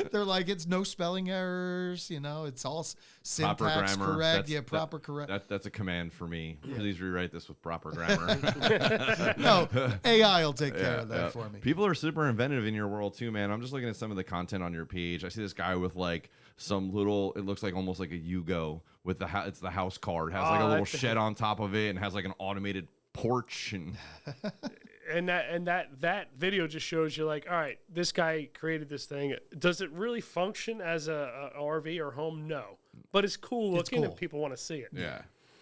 They're like, it's no spelling errors, you know, it's all syntax correct. Proper correct. That's a command for me. Yeah. Please rewrite this with proper grammar. No, AI will take care of that for me. People are super inventive in your world too, man. I'm just looking at some of the content on your page. I see this guy with like some little, it looks like almost like a Yugo with it's the house car. It has like a little shed on top of it and has like an automated porch and... And that video just shows you, like, all right, this guy created this thing. Does it really function as a RV or home? No, but it's cool looking, and people want to see it.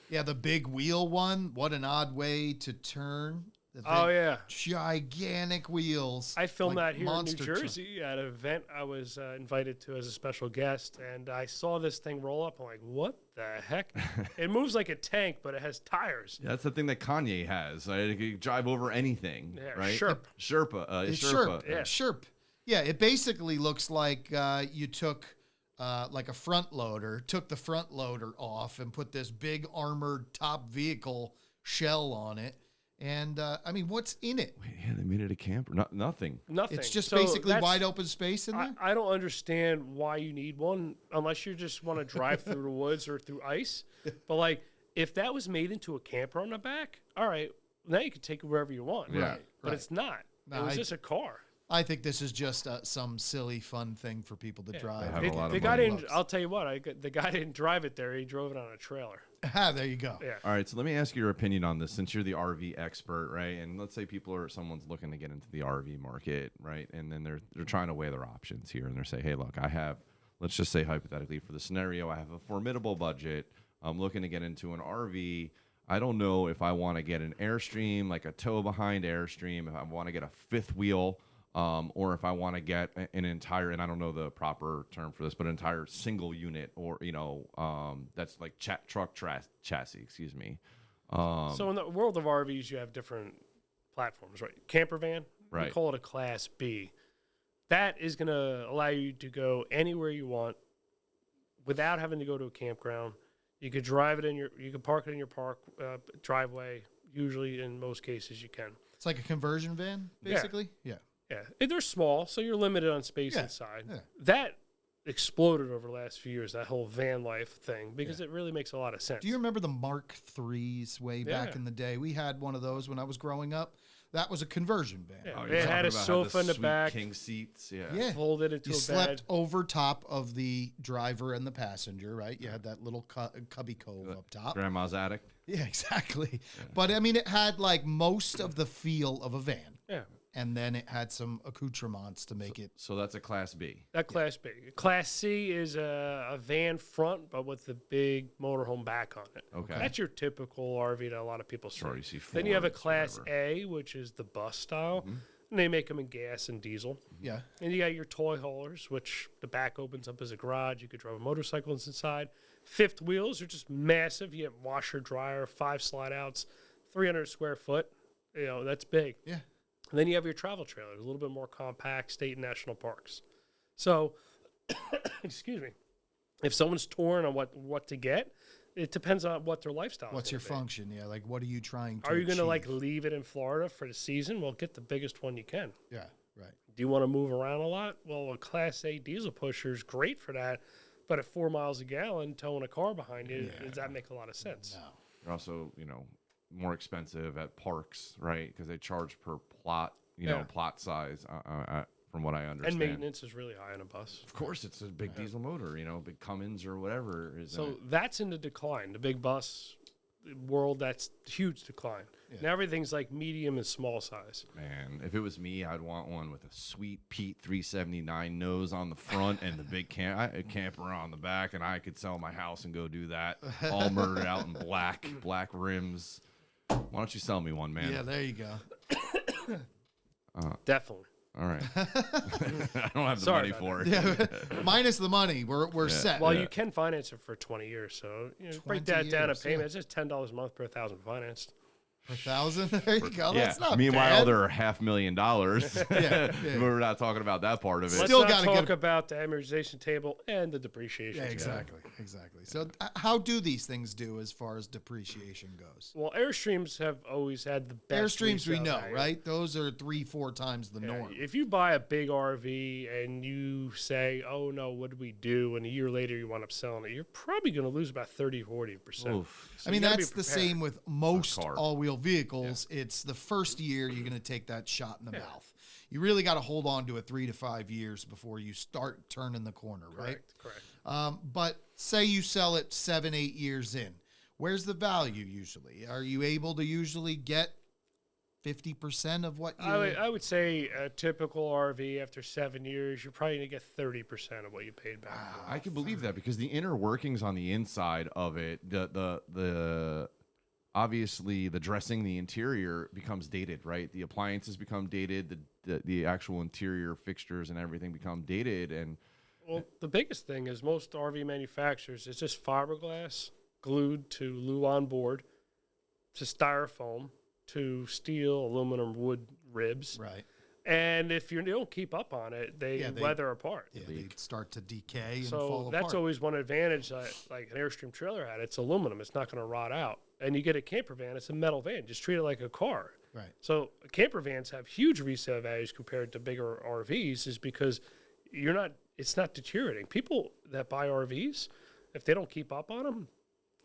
Yeah. The big wheel one. What an odd way to turn. Oh yeah, gigantic wheels. I filmed that here in New Jersey at an event I was invited to as a special guest, and I saw this thing roll up. I'm like, what the heck? It moves like a tank, but it has tires. Yeah, that's the thing that Kanye has. It can drive over anything, right? Sherpa. Sherp. Yeah, it basically looks like you took like a front loader, took the front loader off, and put this big armored top vehicle shell on it. And, I mean, what's in it? Wait, yeah, they made it a camper. Nothing. It's just basically wide open space in there? I don't understand why you need one unless you just want to drive through the woods or through ice. But, like, if that was made into a camper on the back, all right, now you can take it wherever you want. Yeah. Right. But it's not. No, it was just a car. I think this is just some silly, fun thing for people to drive. have a lot of The guy money. didn't. I'll tell you what. The guy didn't drive it there. He drove it on a trailer. There you go. Yeah. All right, so let me ask you your opinion on this, since you're the RV expert, right? And let's say someone's looking to get into the RV market, right? And then they're trying to weigh their options here, and they're saying, hey, look, let's just say hypothetically for the scenario, I have a formidable budget. I'm looking to get into an RV. I don't know if I want to get an Airstream, like a tow behind Airstream, if I want to get a fifth wheel. Or if I want to get an entire, and I don't know the proper term for this, but an entire single unit, or that's like truck chassis. Excuse me. So in the world of RVs, you have different platforms, right? Camper van, we Right. call it a Class B. That is going to allow you to go anywhere you want without having to go to a campground. You could drive it you could park it in your driveway. Usually, in most cases, you can. It's like a conversion van, basically. Yeah. Yeah, and they're small, so you're limited on space Yeah, inside. yeah. That exploded over the last few years, that whole van life thing, because it really makes a lot of sense. Do you remember the Mark IIIs way back Yeah. in the day? We had one of those when I was growing up. That was a conversion van. Yeah. Oh, It you're had talking a about how sofa in the sweet back. king seats. Yeah. Yeah. Folded into You a slept bed. over top of the driver and the passenger, right? You had that little cubby cove up top. Grandma's attic. Yeah, exactly. But I mean, it had like most of the feel of a van. Yeah, And then it had some accoutrements to make it. So that's a Class B. that Class B. Class C is a van front, but with the big motorhome back on it. Okay. That's your typical RV that a lot of people see. Sure, you see Then you have a Fords, Class whatever. A, which is the bus style. And they make them in gas and diesel. Yeah. And you got your toy haulers, which the back opens up as a garage. You could drive a motorcycle inside. Fifth wheels are just massive. You have washer, dryer, 5 slide outs, 300 square foot. That's big. Yeah. And then you have your travel trailers, a little bit more compact, state and national parks. So, excuse me, if someone's torn on what to get, it depends on what their lifestyle is. What's your gonna be. function? Yeah. Like, what are you trying to Are you going to achieve? leave it in Florida for the season? Well, get the biggest one you can. Yeah. Right. Do you want to move around a lot? Well, a Class A diesel pusher is great for that, but at 4 miles a gallon, towing a car behind you, does that make a lot of sense? No. They're also, more expensive at parks, right? Because they charge per plot, Yeah. plot size, from what I understand. And maintenance is really high on a bus. Of course, it's a big diesel motor, big Cummins or whatever. So that's in the decline. The big bus world, that's huge decline. Now everything's like medium and small size. Man, if it was me, I'd want one with a sweet Pete 379 nose on the front and the big camper on the back, and I could sell my house and go do that. All murdered out in black rims. Why don't you sell me one, man? Yeah. There you go. Definitely. All right. I don't have the Sorry money about for it. Yeah. Minus the money, we're set. Well, you can finance it for 20 years. So break 20 that down a years, payment. yeah. It's just $10 a month per 1,000 financed. 1,000. There you go. Yeah. That's not Meanwhile, bad. they're $500,000. Yeah. We're not talking about that part of it. Let's Still not gotta talk get- about the amortization table and the depreciation. Yeah, table. exactly. So, how do these things do as far as depreciation goes? Well, Airstreams have always had the best. Airstreams, we resale know, value. right? Those are 3-4 times the Yeah, norm. if you buy a big RV and you say, "Oh no, what do we do?" and a year later you wind up selling it, you're probably going to lose about 30-40%. Oof. So I mean, you gotta be that's the prepared. same with most car. all-wheel vehicles. It's the first year you're going to take that shot in the mouth. You really got to hold on to it 3 to 5 years before you start turning the corner, right? Correct. But say you sell it 7-8 years in, where's the value usually? Are you able to usually get 50% of what you? I would say a typical RV after 7 years, you're probably going to get 30% of what you paid back. I can believe that because the inner workings on the inside of it, the obviously the dressing, the interior becomes dated, right? The appliances become dated, the actual interior fixtures and everything become dated, and Well, the biggest thing is most RV manufacturers, it's just fiberglass glued to Luan board, to styrofoam, to steel, aluminum, wood ribs. Right. And if you don't keep up on it, they Yeah, they- weather apart. Yeah, they start to decay and So fall that's apart. always one advantage that like an Airstream trailer had. It's aluminum. It's not going to rot out. And you get a camper van, it's a metal van. Just treat it like a car. Right. So camper vans have huge resale values compared to bigger RVs is because it's not deteriorating. People that buy RVs, if they don't keep up on them,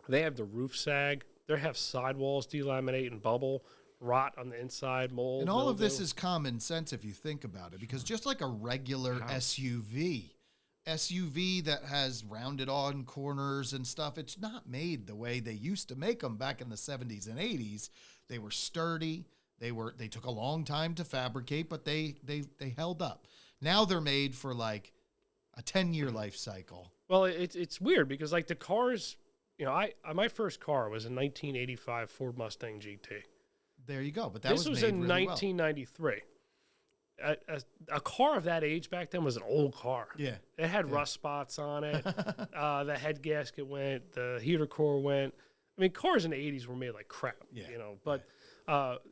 they have the roof sag, they have sidewalls delaminate and bubble, rot on the inside, mold. And all of this mildew. is common sense if you think about it, because just like a regular SUV that has rounded on corners and stuff, it's not made the way they used to make them back in the 70s and 80s. They were sturdy. They took a long time to fabricate, but they held up. Now they're made for like a 10-year life cycle. Well, it's weird because like the cars, you know, my first car was a 1985 Ford Mustang GT. There you go. But that This was made in really 1993. A car of that age back then was an old car. Yeah. It had rust spots on it. The head gasket went. The heater core went. I mean, cars in the 80s were made like crap, you know. But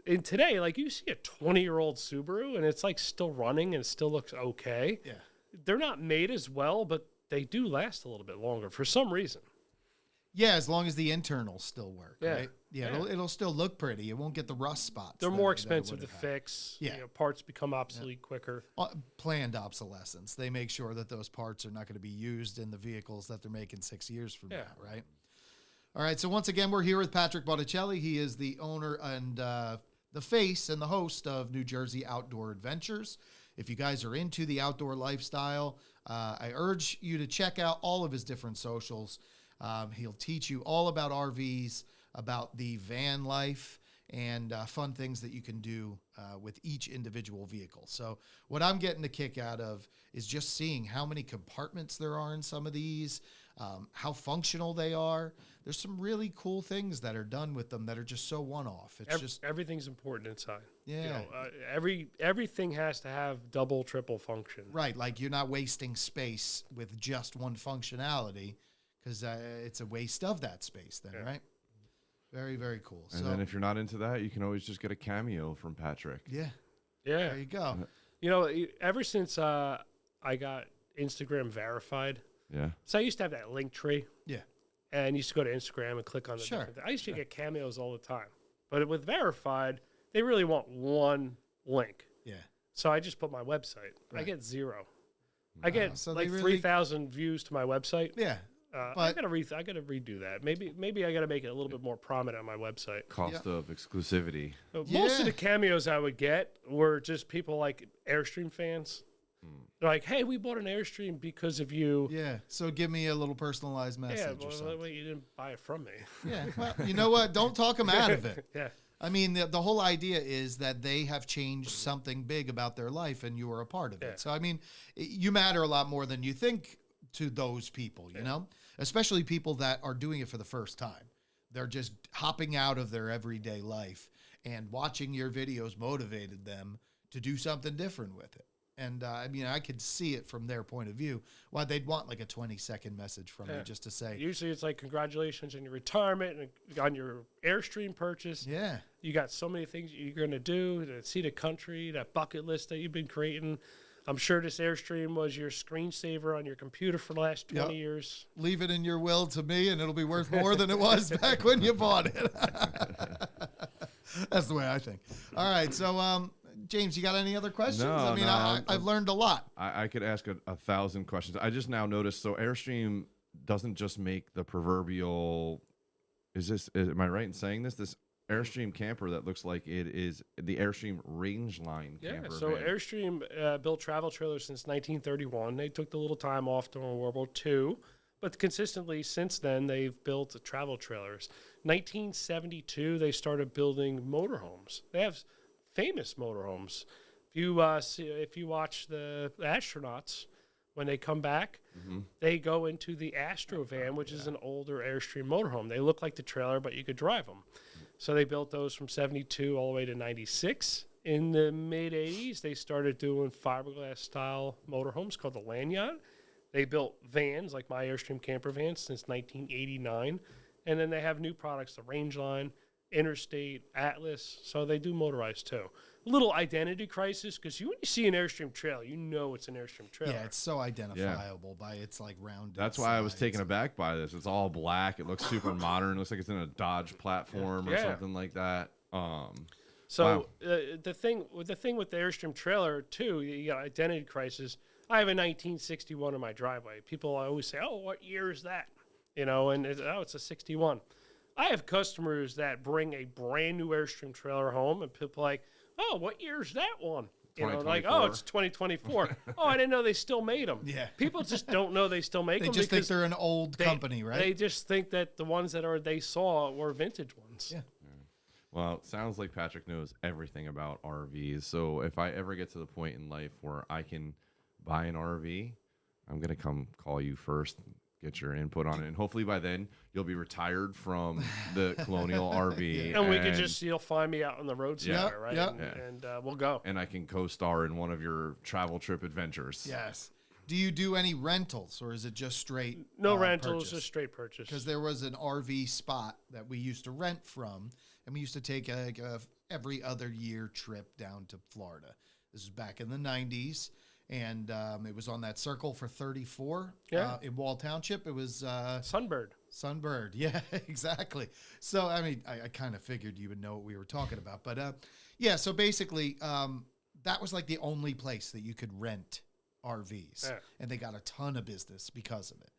in today, like you see a 20-year-old Subaru and it's like still running and it still looks okay. Yeah. They're not made as well, but they do last a little bit longer for some reason. Yeah, as long as the internals still work, Yeah. right? Yeah, Yeah. It'll still look pretty. It won't get the rust spots. They're that- more that it expensive to would have had. fix. Yeah. You know, parts become obsolete quicker. Planned obsolescence. They make sure that those parts are not going to be used in the vehicles that they're making 6 years from now, right? All right, so once again, we're here with Patrick Botticelli. He is the owner and the face and the host of New Jersey Outdoor Adventures. If you guys are into the outdoor lifestyle, I urge you to check out all of his different socials. He'll teach you all about RVs, about the van life, and fun things that you can do with each individual vehicle. So what I'm getting a kick out of is just seeing how many compartments there are in some of these, how functional they are. There's some really cool things that are done with them that are just so one-off. It's just Everything's important inside. Yeah. You know, everything has to have double, triple function. right, like you're not wasting space with just one functionality, because it's a waste of that space then, right? Very, very cool. And then if you're not into that, you can always just get a cameo from Patrick. Yeah, Yeah. there you go. You know, ever since I got Instagram verified, Yeah. so I used to have that link tree. Yeah. And used to go to Instagram and click on the Sure. different things. I used to get cameos all the time. But with verified, they really want one link. Yeah. So I just put my website. I Right. get 0. I get so like they really- 3,000 views to my website. Yeah. I but gotta redo that. Maybe I gotta make it a little bit more prominent on my website. Cost of exclusivity. Most Yeah. of the cameos I would get were just people like Airstream fans. They're like, "Hey, we bought an Airstream because of you." yeah. So give me a little personalized Yeah, message or well, something. you didn't buy it from me. Yeah. Well, you know what? Don't talk them out of it. Yeah. I mean, the whole idea is that they have changed something big about their life and you are a part of it. Yeah. So, I mean, you matter a lot more than you think to those people, you know, especially people that are doing it for the first time. They're just hopping out of their everyday life, and watching your videos motivated them to do something different with it. And I mean, I could see it from their point of view, why they'd want like a 20-second message from you just to say, Usually it's like congratulations on your retirement and on your Airstream purchase. yeah, You got so many things you're going to do to see the country, that bucket list that you've been creating. I'm sure this Airstream was your screensaver on your computer for the last 20 Yep. years. leave it in your will to me and it'll be worth more than it was back when you bought it. That's the way I think. All right. So, James, you got any other questions? No, I mean, no, I've learned a lot. I could ask a 1,000 questions. I just now noticed, so Airstream doesn't just make the proverbial, am I right in saying this? This Airstream camper that looks like it is the Airstream Rangeline Yeah, camper so van. Airstream built travel trailers since 1931. They took the little time off during World War II, but consistently since then they've built travel trailers. 1972 they started building motorhomes. They have famous motorhomes. If you watch the astronauts when they come back, they go into the Astro van, which is an older Airstream motorhome. They look like the trailer, but you could drive them. So they built those from 72 all the way to 96. In the mid-'80s, they started doing fiberglass-style motorhomes called the Lanyard. They built vans, like my Airstream camper vans, since 1989. And then they have new products, the Rangeline, Interstate, Atlas. So they do motorized, too. A little identity crisis, because when you see an Airstream trailer, you know it's an Airstream trailer. Yeah, it's so identifiable by its like rounded. That's why I was sides. taken aback by this. It's all black. It looks super modern. It looks like it's in a Dodge platform or Yeah. something like that. So the thing with the Airstream trailer too, you got identity crisis. I have a 1961 in my driveway. People always say, "Oh, what year is that?" You know, and it's a 61. I have customers that bring a brand new Airstream trailer home, and people are like, oh, what year's that one? You know, like, oh, it's 2024. Oh, I didn't know they still made them. Yeah. People just don't know they still make They them. just think they're an old company, right? They just think that the ones that they saw were vintage ones. Yeah. Well, it sounds like Patrick knows everything about RVs. So if I ever get to the point in life where I can buy an RV, I'm going to come call you first, get your input on it. And hopefully by then you'll be retired from the Colonial RV. And we could you'll find me out on the road somewhere, right? Yeah. And we'll go. And I can co-star in one of your travel trip adventures. Yes. Do you do any rentals, or is it just straight? No rentals, purchase? just straight purchase. Because there was an RV spot that we used to rent from, and we used to take a every other year trip down to Florida. This was back in the 90s, and it was on that circle for 34 in Wall Township. It was Sunbird. Sunbird. Yeah, exactly. So, I mean, I kind of figured you would know what we were talking about. But, yeah, so basically, that was like the only place that you could rent RVs, and they got a ton of business because of it.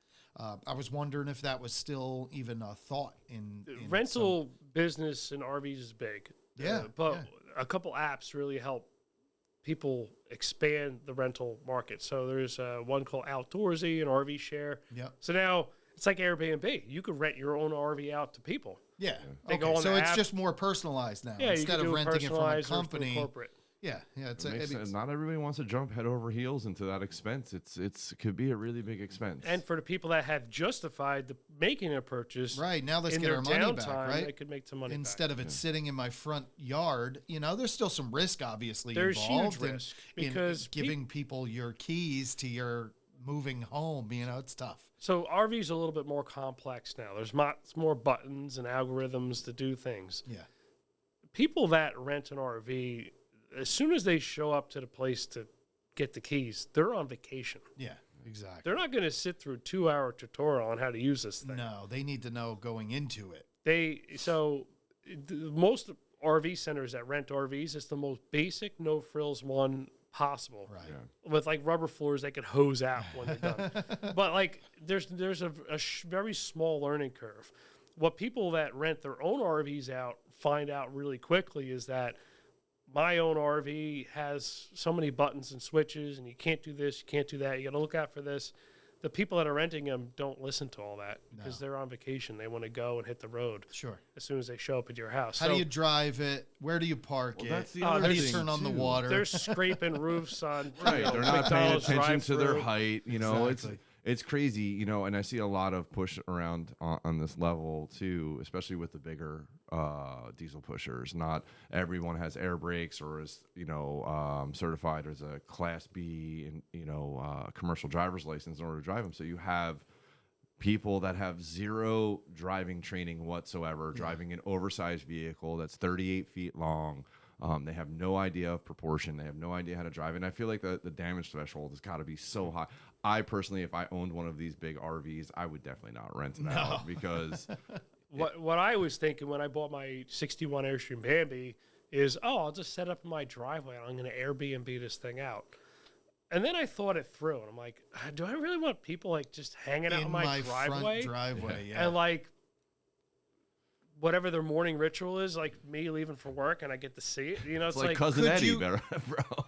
I was wondering if that was still even a thought in rental business in RVs is big. Yeah, but a couple apps really help people expand the rental market. So there's one called Outdoorsy and RV Share. Yeah. So now it's like Airbnb. You could rent your own RV out to people. Yeah. They go on so the it's app. just more personalized now. Yeah, Instead of renting it from a company. Corporate. Yeah, it's It makes sense. Not everybody wants to jump head over heels into that expense. It could be a really big expense. And for the people that have justified making a purchase, right now, let's in get their our money downtime, back. Right, they could make some money instead back. of it sitting in my front yard. You know, there's still some risk, obviously. There's involved huge risk in because giving people your keys to your moving home. You know, it's tough. So RV's a little bit more complex now. There's more buttons and algorithms to do things. Yeah. People that rent an RV, as soon as they show up to the place to get the keys, they're on vacation. Yeah, exactly. They're not going to sit through a 2-hour tutorial on how to use this thing. No, they need to know going into it. Most RV centers that rent RVs, it's the most basic, no frills one possible. Right. Yeah. With like rubber floors, they could hose out when they're done. But like, there's a very small learning curve. What people that rent their own RVs out find out really quickly is that my own RV has so many buttons and switches, and you can't do this, you can't do that. You got to look out for this. The people that are renting them don't listen to all that because they're on vacation. They want to go and hit the road. Sure. As soon as they show up at your house. How do you drive it? Where do you park it? That's the How other do you thing, turn on the too. water? They're scraping roofs on. Right, they're not paying McDonald's attention to their drive-through. height. You know, Exactly. it's crazy. You know, and I see a lot of push around on this level too, especially with the bigger diesel pushers. Not everyone has air brakes or is certified as a Class B and commercial driver's license in order to drive them. So you have people that have zero driving training whatsoever, driving an oversized vehicle that's 38 feet long. They have no idea of proportion. They have no idea how to drive. And I feel like the damage threshold has got to be so high. I personally, if I owned one of these big RVs, I would definitely not rent it out because... What I was thinking when I bought my 61 Airstream Bambi is, I'll just set up in my driveway and I'm going to Airbnb this thing out. And then I thought it through, and I'm like, do I really want people like just hanging out in my driveway? Front driveway, yeah. And like whatever their morning ritual is, like me leaving for work and I get to see it. You know, it's like Cousin Eddie, bro.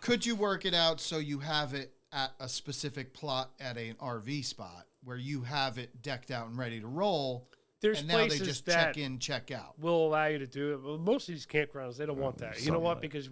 Could you work it out so you have it at a specific plot at an RV spot where you have it decked out and ready to roll? There's and now they places just that check in, check out. will allow you to do it. Well, most of these campgrounds, they don't want that. You know what? Because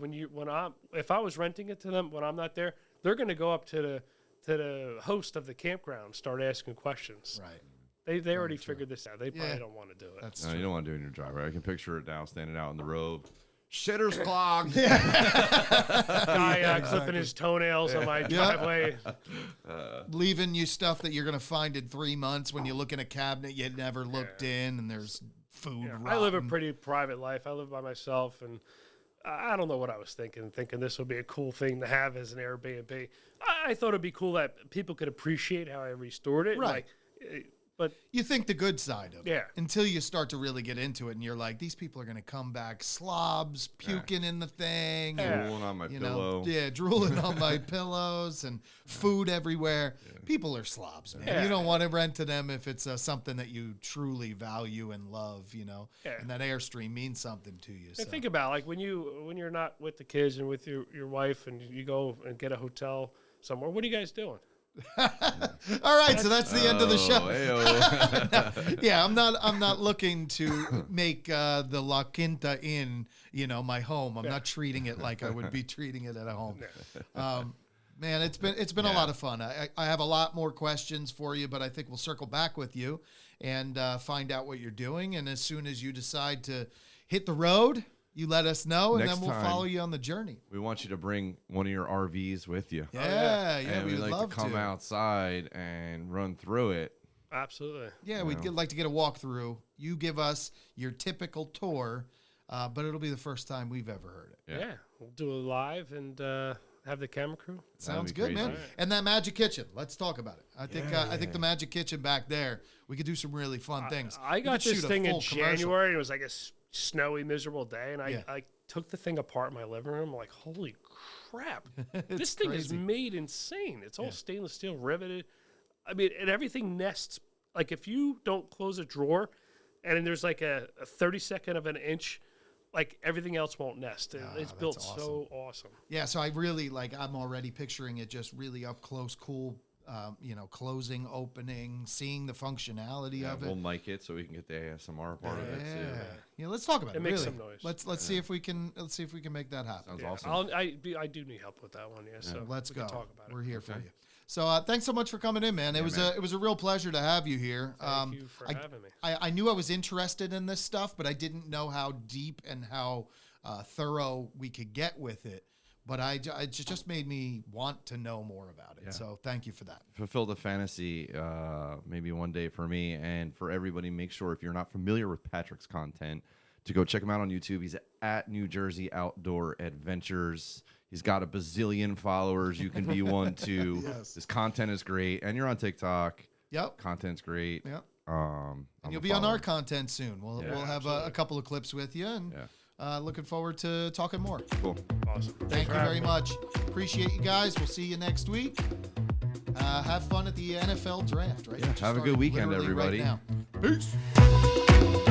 if I was renting it to them when I'm not there, they're going to go up to the host of the campground, start asking questions. Right. They already figured this out. They probably don't want to do it. That's No, true. you don't want to do it in your driveway. I can picture it now, standing out in the road. Shitter's clogged. Guy clipping his toenails on my driveway. Leaving you stuff that you're going to find in 3 months when you look in a cabinet you never looked in, and there's food I live a rotten. pretty private life. I live by myself, and I don't know what I was thinking this would be a cool thing to have as an Airbnb. I thought it'd be cool that people could appreciate how I restored it. Right. Like, But you think the good side of it. Yeah. Until you start to really get into it and you're like, these people are going to come back slobs, puking in the thing. Yeah. Drooling on my You pillow. know, yeah, drooling on my pillows and food everywhere. People are slobs, man. Yeah. You don't want to rent to them if it's something that you truly value and love, you know. Yeah. And that Airstream means something to you. So. think about like when you're not with the kids and with your wife and you go and get a hotel somewhere. What are you guys doing? All right, so that's the end of the show. Heyo. Yeah, I'm not looking to make the La Quinta Inn, you know, my home. I'm not treating it like I would be treating it at a home. Man, it's been a lot of fun. I have a lot more questions for you, but I think we'll circle back with you and find out what you're doing. And as soon as you decide to hit the road, you let us know, and Next then we'll time. follow you on the journey. We want you to bring one of your RVs with you. Yeah, And we we'd would like love to come outside and run through it. Absolutely. Yeah, we'd like to get a walkthrough. You give us your typical tour, but it'll be the first time we've ever heard it. Yeah. We'll do it live and have the camera crew. Sounds be good, man. crazy. And that Magic Kitchen, let's talk about it. I think the Magic Kitchen back there, we could do some really fun things. I We got could this shoot a thing in full commercial. January. It was like a snowy, miserable day, and Yeah. I took the thing apart in my living room. I'm like, holy crap! This thing is crazy. made insane. It's all stainless steel, riveted. I mean, and everything nests. Like if you don't close a drawer, and then there's like a 32nd of an inch, like everything else won't nest. And it's built that's so awesome. Yeah, so I really I'm already picturing it just really up close, cool. Closing, opening, seeing the functionality of it. We'll mic it so we can get the ASMR part of it too. Yeah, let's talk about it. It makes really. some noise. Let's see if we can make that happen. Sounds Yeah, awesome. I do need help with that one. Yeah, so Let's we go. can talk about We're it. here for you. So thanks so much for coming in, man. It was a real pleasure to have you here. Thank you for having me. I knew I was interested in this stuff, but I didn't know how deep and how thorough we could get with it. But it just made me want to know more about it. Yeah. So thank you for that. Fulfill the fantasy maybe one day for me and for everybody. Make sure if you're not familiar with Patrick's content to go check him out on YouTube. He's at New Jersey Outdoor Adventures. He's got a bazillion followers. You can be one too. Yes. His content is great. And you're on TikTok. Yep. Content's great. Yep. I'm And you'll a be on our follower. content soon. We'll have a couple of clips with you, and looking forward to talking more. Cool. Awesome. Thank you very much. Appreciate you guys. We'll see you next week. Have fun at the NFL draft, right? Yeah, Just have a good started weekend, literally right everybody. now. Peace.